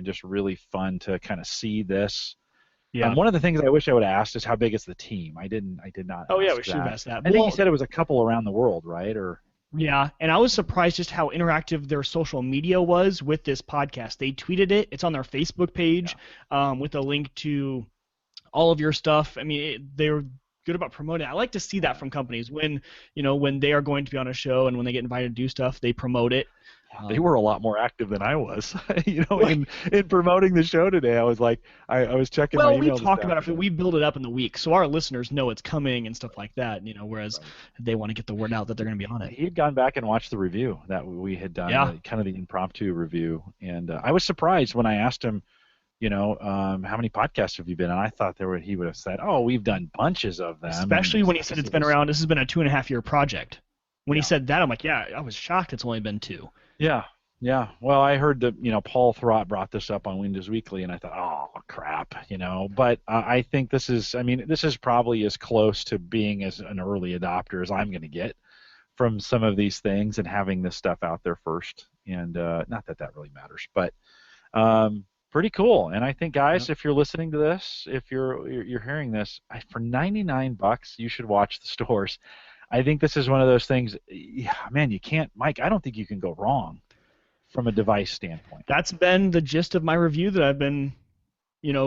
just really fun to kind of see this. Yeah. One of the things I wish I would have asked is how big is the team. I did not. Oh yeah, we should have asked that. I think you said it was a couple around the world, right? Or yeah, and I was surprised just how interactive their social media was with this podcast. They tweeted it. It's on their Facebook page with a link to all of your stuff. I mean, they were good about promoting it. I like to see that from companies when they are going to be on a show and when they get invited to do stuff, they promote it. they were a lot more active than I was. Right. In promoting the show today, I was like, I was checking my Well, email. we talked about it. We build it up in the week, so our listeners know it's coming and stuff like that. Whereas they want to get the word out that they're going to be on it. He'd gone back and watched the review that we had done, Yeah. kind of the impromptu review, and I was surprised when I asked him, how many podcasts have you been on? I thought he would have said, oh, we've done bunches of them. Especially when he said it's been around. This has been a 2.5-year project. When he said that, I'm like, yeah, I was shocked it's only been 2. Yeah. Yeah. Well, I heard that, Paul Thrott brought this up on Windows Weekly, and I thought, oh, crap, But I think this is probably as close to being as an early adopter as I'm going to get from some of these things and having this stuff out there first. And not that really matters, but pretty cool. And I think, guys, if you're listening to this, if you're hearing this, for $99, you should watch the stores. I think this is one of those things, man, you can't, Mike, I don't think you can go wrong from a device standpoint. That's been the gist of my review that I've been,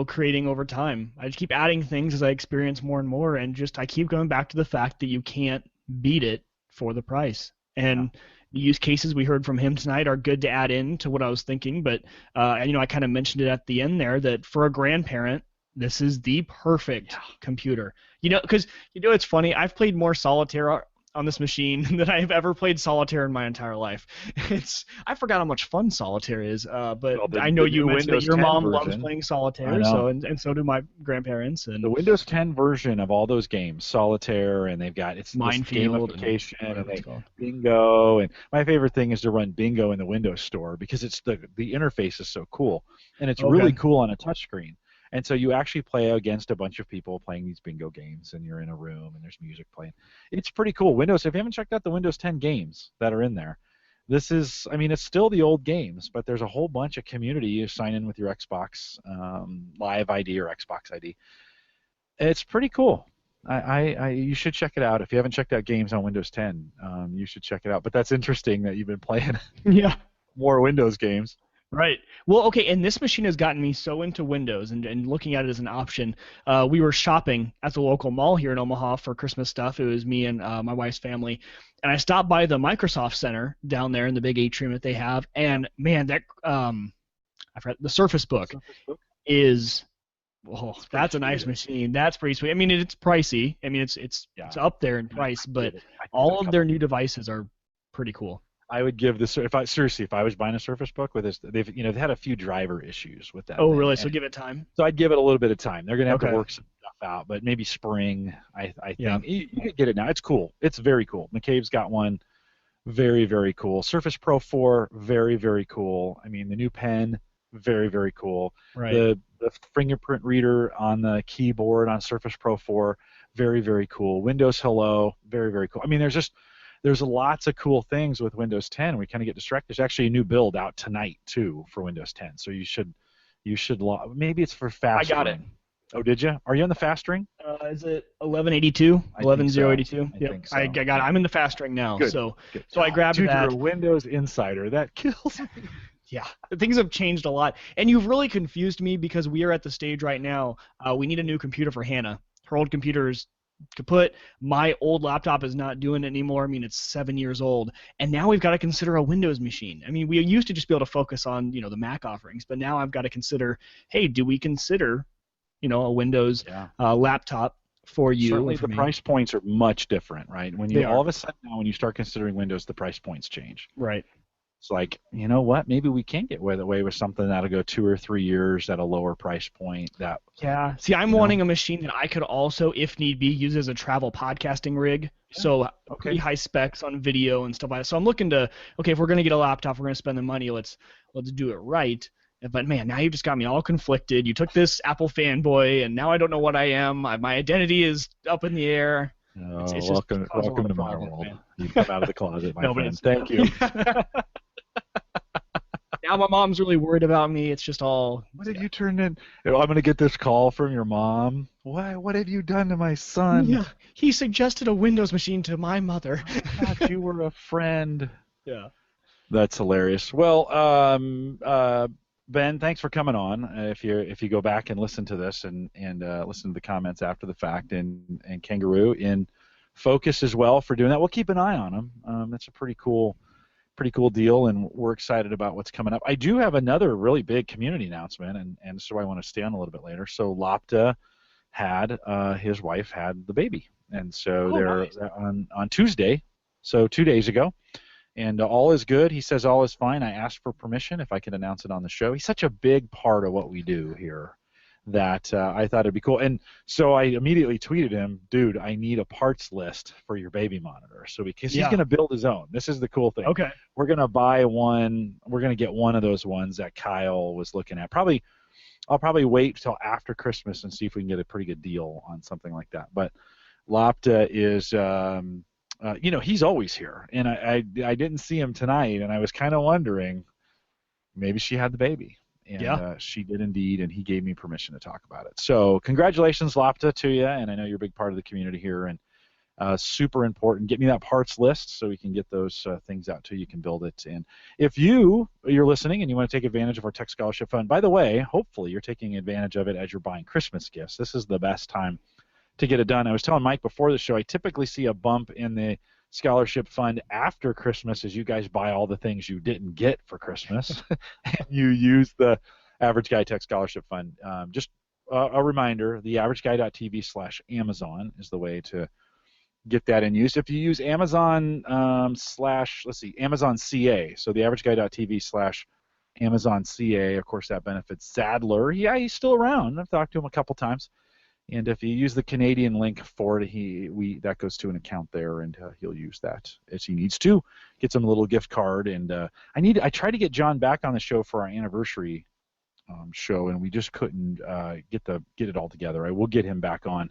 creating over time. I just keep adding things as I experience more and more, and I keep going back to the fact that you can't beat it for the price. And the use cases we heard from him tonight are good to add in to what I was thinking, but, I kind of mentioned it at the end there that for a grandparent, this is the perfect computer. Because, it's funny, I've played more solitaire on this machine than I've ever played solitaire in my entire life. I forgot how much fun solitaire is, but I know you mentioned that your mom loves playing solitaire, and so do my grandparents. And the Windows 10 version of all those games, solitaire, and they've got Minefield, gamification, and bingo, and my favorite thing is to run bingo in the Windows Store because it's the interface is so cool, and it's really cool on a touchscreen. And so you actually play against a bunch of people playing these bingo games, and you're in a room, and there's music playing. It's pretty cool. Windows, if you haven't checked out the Windows 10 games that are in there, this is, it's still the old games, but there's a whole bunch of community. You sign in with your Xbox Live ID or Xbox ID. It's pretty cool. You should check it out. If you haven't checked out games on Windows 10, you should check it out. But that's interesting that you've been playing more Windows games. Right. Well, okay, and this machine has gotten me so into Windows and looking at it as an option. We were shopping at the local mall here in Omaha for Christmas stuff. It was me and my wife's family. And I stopped by the Microsoft Center down there in the big atrium that they have. And, man, that I forgot, the Surface Book is that's a nice machine. That's pretty sweet. It's pricey. It's up there in price, but all of their new devices are pretty cool. I would give this if I was buying a Surface Book with this, they've had a few driver issues with that. Oh, really? So give it time. So I'd give it a little bit of time. They're gonna have to work some stuff out, but maybe spring. I think you can get it now. It's cool. It's very cool. McCabe's got one, very very cool. Surface Pro 4, very very cool. The new pen, very very cool. Right. The fingerprint reader on the keyboard on Surface Pro 4, very very cool. Windows Hello, very very cool. There's lots of cool things with Windows 10. We kind of get distracted. There's actually a new build out tonight too for Windows 10. So you should maybe it's for fast. I got it. Oh, did you? Are you on the fast ring? Is it 1182? 11082? I think so. I got it. I'm in the fast ring now. Good. So Good. so I grabbed Dude, that. You're a Windows insider. That kills me. Yeah, things have changed a lot. And you've really confused me because we are at the stage right now. We need a new computer for Hannah. Her old computer is kaput. My old laptop is not doing it anymore. It's 7 years old, and now we've got to consider a Windows machine. We used to just be able to focus on the Mac offerings, but now I've got to consider, hey, do we consider a Windows laptop for you? Certainly, for the me? price points are much different, right? When you all of a sudden now, when you start considering Windows, the price points change. Right. It's like, you know what? Maybe we can get away with something that'll go 2 or 3 years at a lower price point. See, I'm wanting a machine that I could also, if need be, use as a travel podcasting rig. Yeah. So pretty high specs on video and stuff like that. So I'm looking to, if we're going to get a laptop, we're going to spend the money, let's do it right. But man, now you've just got me all conflicted. You took this Apple fanboy, and now I don't know what I am. My identity is up in the air. Oh, it's welcome to my world. Man. You come out of the closet, my friend. Thank you. Now my mom's really worried about me. It's just all. What have you turned in? I'm going to get this call from your mom. Why? What have you done to my son? Yeah, he suggested a Windows machine to my mother. I thought you were a friend. Yeah. That's hilarious. Well, Ben, thanks for coming on. If you go back and listen to this and listen to the comments after the fact, and Kangaroo InFocus as well for doing that. We'll keep an eye on them. That's a pretty cool pretty cool deal, and we're excited about what's coming up. I do have another really big community announcement, and so I want to stay on a little bit later. So Lapta had his wife had the baby, and so they're nice. on Tuesday, so 2 days ago, and all is good. He says all is fine. I asked for permission if I could announce it on the show. He's such a big part of what we do here that I thought it'd be cool. And so I immediately tweeted him, dude, I need a parts list for your baby monitor. So because he's going to build his own. This is the cool thing. Okay. We're going to buy one. We're going to get one of those ones that Kyle was looking at. I'll probably wait till after Christmas and see if we can get a pretty good deal on something like that. But Lapta is, he's always here. And I didn't see him tonight, and I was kind of wondering, maybe she had the baby. And she did indeed, and he gave me permission to talk about it. So congratulations, Lapta, to you, and I know you're a big part of the community here, and super important. Get me that parts list so we can get those things out to you. You can build it. And if you're listening and you want to take advantage of our Tech Scholarship Fund, by the way, hopefully you're taking advantage of it as you're buying Christmas gifts. This is the best time to get it done. I was telling Mike before the show, I typically see a bump in the scholarship fund after Christmas as you guys buy all the things you didn't get for Christmas and you use the Average Guy Tech Scholarship Fund. Just a reminder, the averageguy.tv/Amazon is the way to get that in use. If you use Amazon Amazon CA, so the averageguy.tv/Amazon CA, of course that benefits Sadler. Yeah, he's still around. I've talked to him a couple times. And if you use the Canadian link for it, that goes to an account there, and he'll use that as he needs to. Get some little gift card, and I tried to get John back on the show for our anniversary show, and we just couldn't get it all together. I will get him back on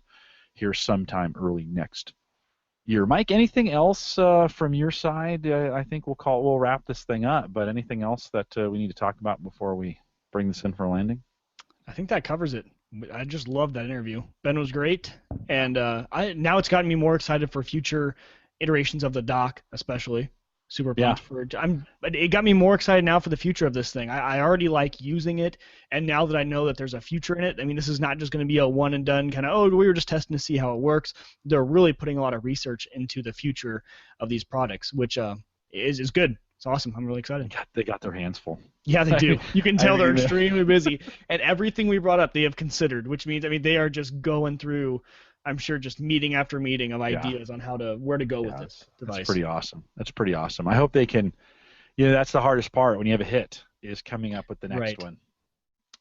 here sometime early next year. Mike, anything else from your side? I think we'll wrap this thing up. But anything else that we need to talk about before we bring this in for a landing? I think that covers it. I just loved that interview. Ben was great, and now it's gotten me more excited for future iterations of the dock, especially. Super pumped for it. It got me more excited now for the future of this thing. I already like using it, and now that I know that there's a future in it, I mean, this is not just going to be a one and done kind of, we were just testing to see how it works. They're really putting a lot of research into the future of these products, which is good. It's awesome. I'm really excited. They got their hands full. Yeah, they do. You can tell they're extremely busy. And everything we brought up, they have considered, which means, they are just going through, I'm sure, just meeting after meeting of ideas on where to go with this device. That's pretty awesome. I hope they can, that's the hardest part when you have a hit, is coming up with the next one.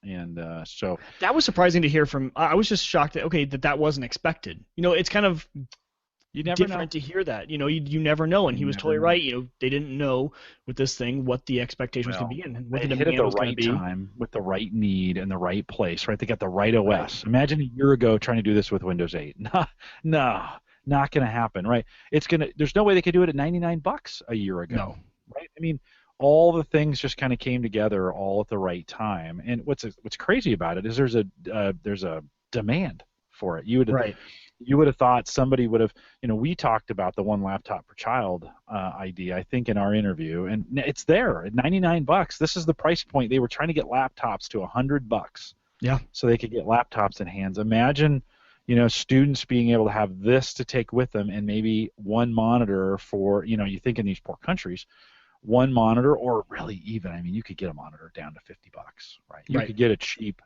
And so. That was surprising to hear from, I was just shocked that wasn't expected. It's kind of different to hear that. You never know, and he was totally right. They didn't know with this thing what the expectations could be and what the demand was going to be. Hit at the right time with the right need and the right place, right? They got the right OS. Right. Imagine a year ago trying to do this with Windows 8. No, not going to happen, right? There's no way they could do it at $99 a year ago. No. Right? All the things just kind of came together all at the right time. And what's crazy about it is there's a demand for it. You would have thought somebody would have, we talked about the one laptop per child idea, I think, in our interview, and it's there at $99. This is the price point. They were trying to get laptops to $100. Yeah. So they could get laptops in hands. Imagine, students being able to have this to take with them, and maybe one monitor for, you think in these poor countries, one monitor, or really even, you could get a monitor down to $50, right? You could get a cheap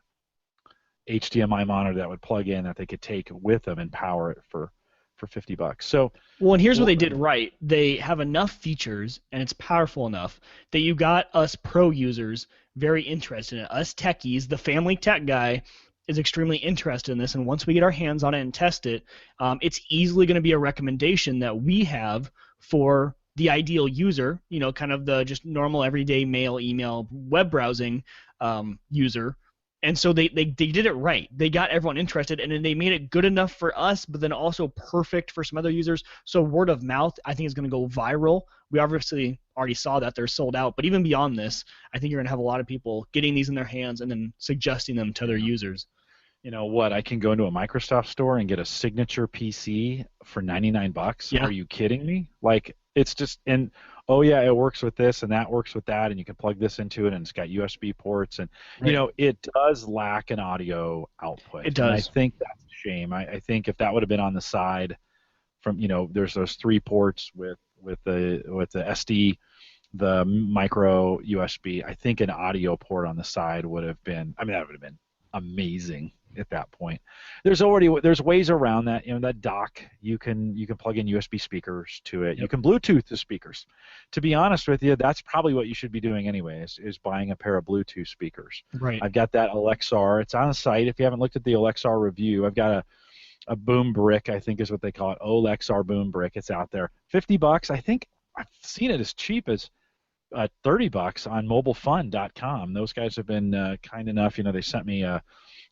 HDMI monitor that would plug in that they could take with them and power it for $50. So and here's what they did right. They have enough features and it's powerful enough that you got us pro users very interested in it. Us techies, the family tech guy is extremely interested in this, and once we get our hands on it and test it, it's easily going to be a recommendation that we have for the ideal user, kind of the just normal everyday mail, email, web browsing user. And so they did it right. They got everyone interested, and then they made it good enough for us, but then also perfect for some other users. So word of mouth, I think, is going to go viral. We obviously already saw that they're sold out, but even beyond this, I think you're going to have a lot of people getting these in their hands and then suggesting them to other users. I can go into a Microsoft store and get a signature PC for $99. Yeah. Are you kidding me? It's just, and it works with this and that works with that, and you can plug this into it, and it's got USB ports, and it does lack an audio output. It does. And I think that's a shame. I think if that would have been on the side from, there's those 3 ports with the SD the micro USB. I think an audio port on the side would have been. I mean, that would have been amazing at that point. There's ways around that. That dock, you can plug in USB speakers to it. Yep. You can Bluetooth the speakers. To be honest with you, that's probably what you should be doing anyway, is buying a pair of Bluetooth speakers. Right. I've got that Alexar. It's on the site. If you haven't looked at the Alexar review, I've got a boom brick, I think is what they call it. Alexar boom brick. It's out there. $50. I think I've seen it as cheap as $30 on mobilefun.com. Those guys have been kind enough. They sent me a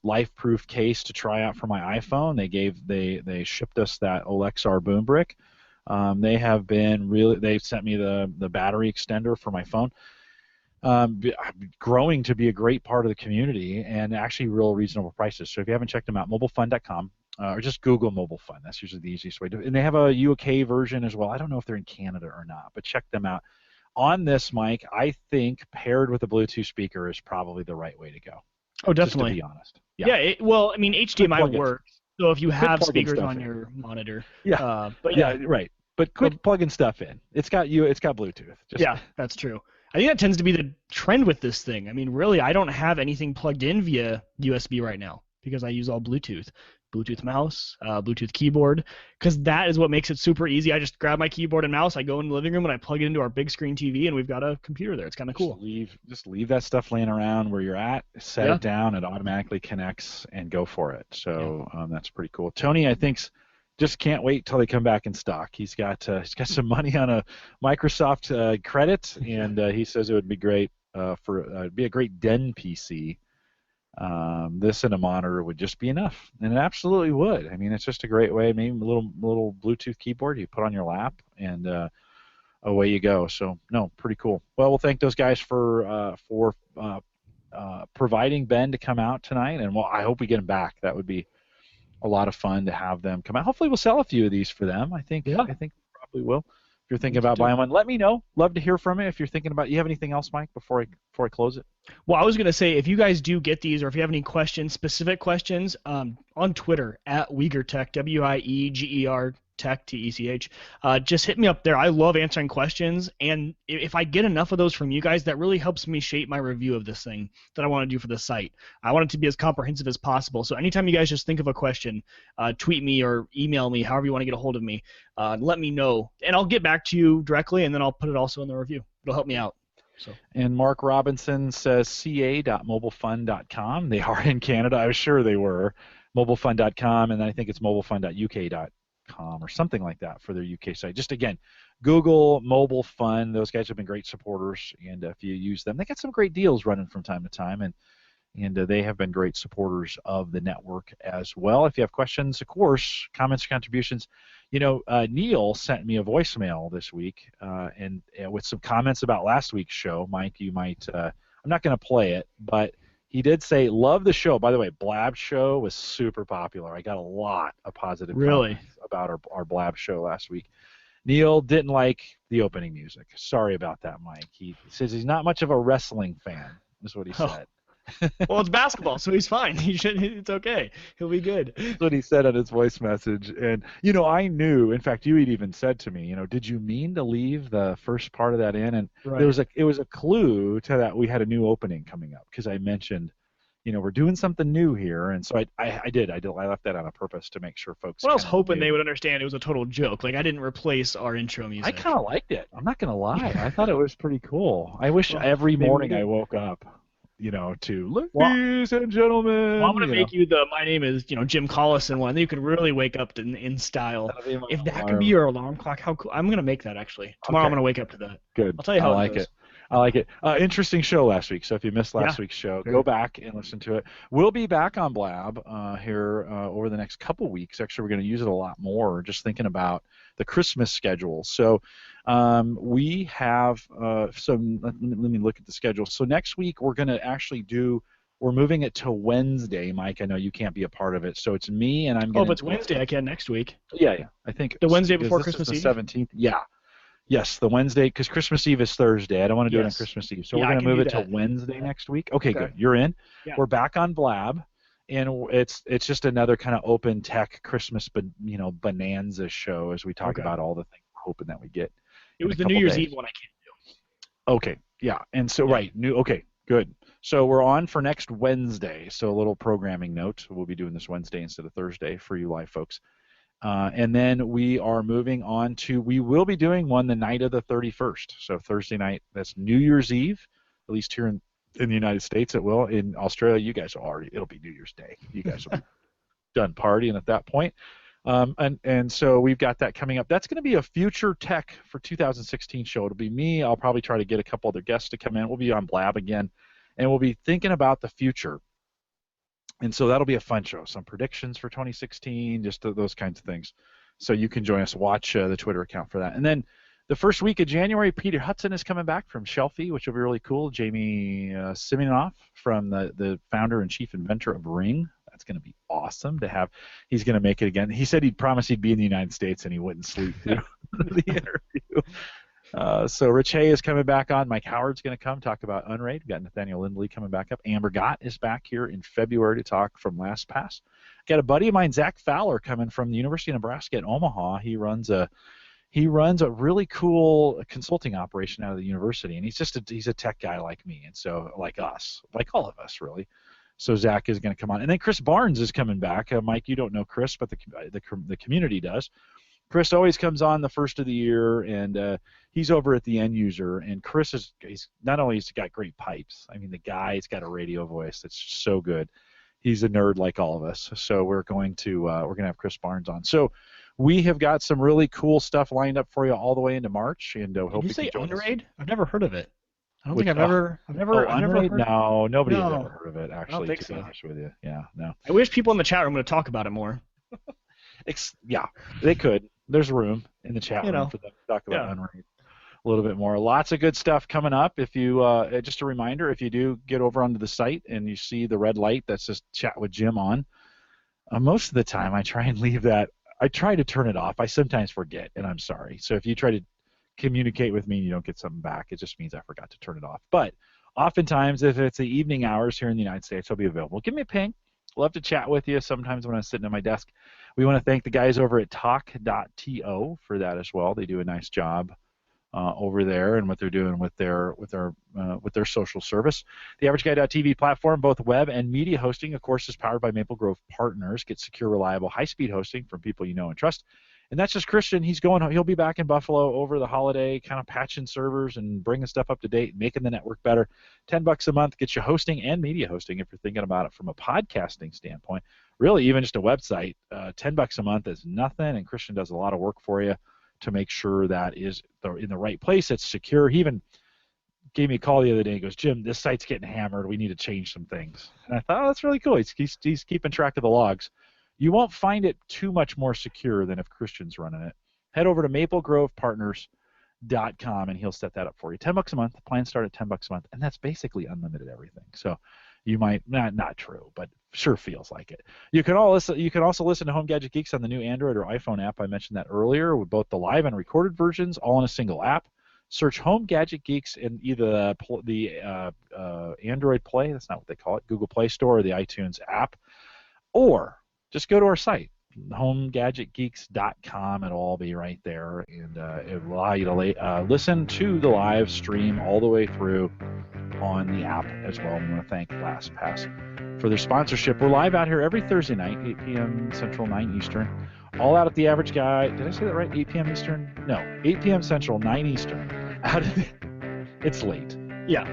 life-proof case to try out for my iPhone. They shipped us that Alexar boom brick. They sent me the battery extender for my phone. Growing to be a great part of the community and actually real reasonable prices. So if you haven't checked them out, mobilefun.com. Or just Google Mobile Fun. That's usually the easiest way to do it. And they have a UK version as well. I don't know if they're in Canada or not, but check them out. On this mic, I think paired with a Bluetooth speaker is probably the right way to go. Oh, definitely. Just to be honest. Yeah. Well, I mean, HDMI works. So if you have speakers on in your monitor. Yeah. But yeah, right. But quit plugging stuff in. It's got Bluetooth. Yeah, that's true. I think that tends to be the trend with this thing. I mean, really, I don't have anything plugged in via USB right now because I use all Bluetooth. Bluetooth mouse, Bluetooth keyboard, because that is what makes it super easy. I just grab my keyboard and mouse, I go in the living room, and I plug it into our big screen TV, and we've got a computer there. It's kind of cool. Just leave that stuff laying around where you're at, set it down, it automatically connects, and go for it. So that's pretty cool. Tony, I think, just can't wait till they come back in stock. He's got some money on a Microsoft credit, and he says it would be great it'd be a great den PC. This and a monitor would just be enough, and it absolutely would. I mean, it's just a great way. Maybe a little Bluetooth keyboard you put on your lap, and away you go. So no, pretty cool. Well, we'll thank those guys for providing Ben to come out tonight, and I hope we get him back. That would be a lot of fun to have them come out. Hopefully, we'll sell a few of these for them. I think we probably will. If you're thinking about buying one, let me know. Love to hear from you. If you're thinking about, you have anything else, Mike, before I close it? Well, I was going to say, if you guys do get these, or if you have any questions, specific questions, on Twitter at WiegerTech, WIEGER Tech, TECH, just hit me up there. I love answering questions, and if I get enough of those from you guys, that really helps me shape my review of this thing that I want to do for the site. I want it to be as comprehensive as possible. So anytime you guys just think of a question, tweet me or email me, however you want to get a hold of me, let me know, and I'll get back to you directly, and then I'll put it also in the review. It'll help me out. So. And Mark Robinson says ca.mobilefun.com. They are in Canada. I was sure they were. Mobilefun.com, and I think it's mobilefun.uk.com or something like that for their UK site. Just again, Google Mobile Fun. Those guys have been great supporters, and if you use them, they got some great deals running from time to time, and they have been great supporters of the network as well. If you have questions, of course, comments, contributions, Neil sent me a voicemail this week, and with some comments about last week's show. Mike, you might, I'm not going to play it, but he did say, love the show. By the way, Blab show was super popular. I got a lot of positive comments about our Blab show last week. Neil didn't like the opening music. Sorry about that, Mike. He says he's not much of a wrestling fan, is what he said. Well, it's basketball, so he's fine. It's okay. He'll be good. That's what he said on his voice message. And, I knew, in fact, you had even said to me, did you mean to leave the first part of that in? And it was a clue to that we had a new opening coming up, because I mentioned, we're doing something new here. And so I did. I left that on purpose to make sure folks. Well, I was hoping they would understand it was a total joke. Like, I didn't replace our intro music. I kind of liked it. I'm not going to lie. I thought it was pretty cool. I wish every morning I woke up, to ladies and gentlemen. Well, I'm going to make you my name is, Jim Collison one. You can really wake up in style. If that could be your alarm clock, how cool. I'm going to make that, actually. Tomorrow I'm going to wake up to that. Good. I'll tell you how I like it. Interesting show last week. So if you missed last week's show, go back and listen to it. We'll be back on Blab here over the next couple weeks. Actually, we're going to use it a lot more, just thinking about the Christmas schedule. So we have some. Let me look at the schedule. So next week we're going to actually we're moving it to Wednesday, Mike. I know you can't be a part of it, so it's me, and I'm going to... Oh, if it's Wednesday, I can next week. Yeah. I think... The Wednesday before Christmas Eve? The 17th. Yeah. Yes, the Wednesday, because Christmas Eve is Thursday. I don't want to do it on Christmas Eve. So we're going to move it to Wednesday next week. Okay, good. You're in. Yeah. We're back on Blab, and it's just another kind of open tech Christmas bonanza show as we talk about all the things we're hoping that we get. It was the New Year's Eve one I can't do. Okay, yeah, and so right, okay, good. So we're on for next Wednesday. So a little programming note: we'll be doing this Wednesday instead of Thursday for you live folks. And then we are moving on to, we will be doing one the night of the 31st. So Thursday night, that's New Year's Eve, at least here in the United States it will. In Australia, you guys will already, it'll be New Year's Day. You guys will be done partying at that point. And so we've got that coming up. That's going to be a future tech for 2016 show. It'll be me. I'll probably try to get a couple other guests to come in. We'll be on Blab again, and we'll be thinking about the future. And so that'll be a fun show. Some predictions for 2016, just those kinds of things. So you can join us. Watch the Twitter account for that. And then the first week of January, Peter Hudson is coming back from Shelfie, which will be really cool. Jamie Siminoff, from the founder and chief inventor of Ring. That's going to be awesome to have. He's going to make it again. He said he'd promise he'd be in the United States and he wouldn't sleep through the interview. So Rich Hay is coming back on. Mike Howard's going to come talk about Unraid. We've got Nathaniel Lindley coming back up. Amber Gott is back here in February to talk from LastPass. Got a buddy of mine, Zach Fowler, coming from the University of Nebraska at Omaha. He runs a really cool consulting operation out of the university, and he's a tech guy like me, and so like us, like all of us really. So Zach is going to come on, and then Chris Barnes is coming back. Mike, you don't know Chris, but the community does. Chris always comes on the first of the year, and he's over at the End User. And Chris he's not only he's got great pipes. I mean, the guy's got a radio voice that's so good. He's a nerd like all of us. So we're going to have Chris Barnes on. So we have got some really cool stuff lined up for you all the way into March. And hope you can join us. Unraid? I've never heard of it. I don't think I've never heard. No, nobody has ever heard of it. Actually, I don't think to be so. honest with you, yeah, no. I wish people in the chat room would talk about it more. Yeah, they could. There's room in the chat room for them to talk about Unraid a little bit more. Lots of good stuff coming up. If you just a reminder, if you do get over onto the site and you see the red light that says Chat with Jim on, most of the time I try and leave that. I try to turn it off. I sometimes forget, and I'm sorry. So if you try to communicate with me and you don't get something back, it just means I forgot to turn it off. But oftentimes, if it's the evening hours here in the United States, I'll be available. Give me a ping. Love to chat with you sometimes when I'm sitting at my desk. We want to thank the guys over at talk.to for that as well. They do a nice job over there and what they're doing with their social service. The AverageGuy.tv platform, both web and media hosting, of course, is powered by Maple Grove Partners. Get secure, reliable, high-speed hosting from people you know and trust. And that's just Christian. He'll be back in Buffalo over the holiday, kind of patching servers and bringing stuff up to date, making the network better. $10 a month gets you hosting and media hosting if you're thinking about it from a podcasting standpoint. Really, even just a website, $10 a month is nothing, and Christian does a lot of work for you to make sure that is in the right place. It's secure. He even gave me a call the other day. He goes, Jim, this site's getting hammered. We need to change some things. And I thought, oh, that's really cool. He's keeping track of the logs. You won't find it too much more secure than if Christian's running it. Head over to maplegrovepartners.com and he'll set that up for you. $10 a month. Plans start at $10 a month, and that's basically unlimited everything. So you might not true, but sure feels like it. You can also listen to Home Gadget Geeks on the new Android or iPhone app. I mentioned that earlier, with both the live and recorded versions, all in a single app. Search Home Gadget Geeks in either the Android Play, that's not what they call it, Google Play Store, or the iTunes app, or just go to our site, homegadgetgeeks.com. It'll all be right there, and it will allow you to listen to the live stream all the way through on the app as well. We want to thank LastPass for their sponsorship. We're live out here every Thursday night, 8 p.m. Central, 9 Eastern. All out at the Average Guy. Did I say that right? 8 p.m. Eastern? No, 8 p.m. Central, 9 Eastern. It's late. Yeah.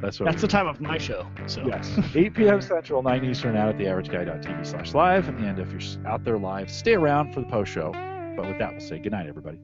That's the time of my show. So yes, 8 p.m. Central, 9 Eastern, out at theaverageguy.tv/live. And if you're out there live, stay around for the post show. But with that, we'll say good night, everybody.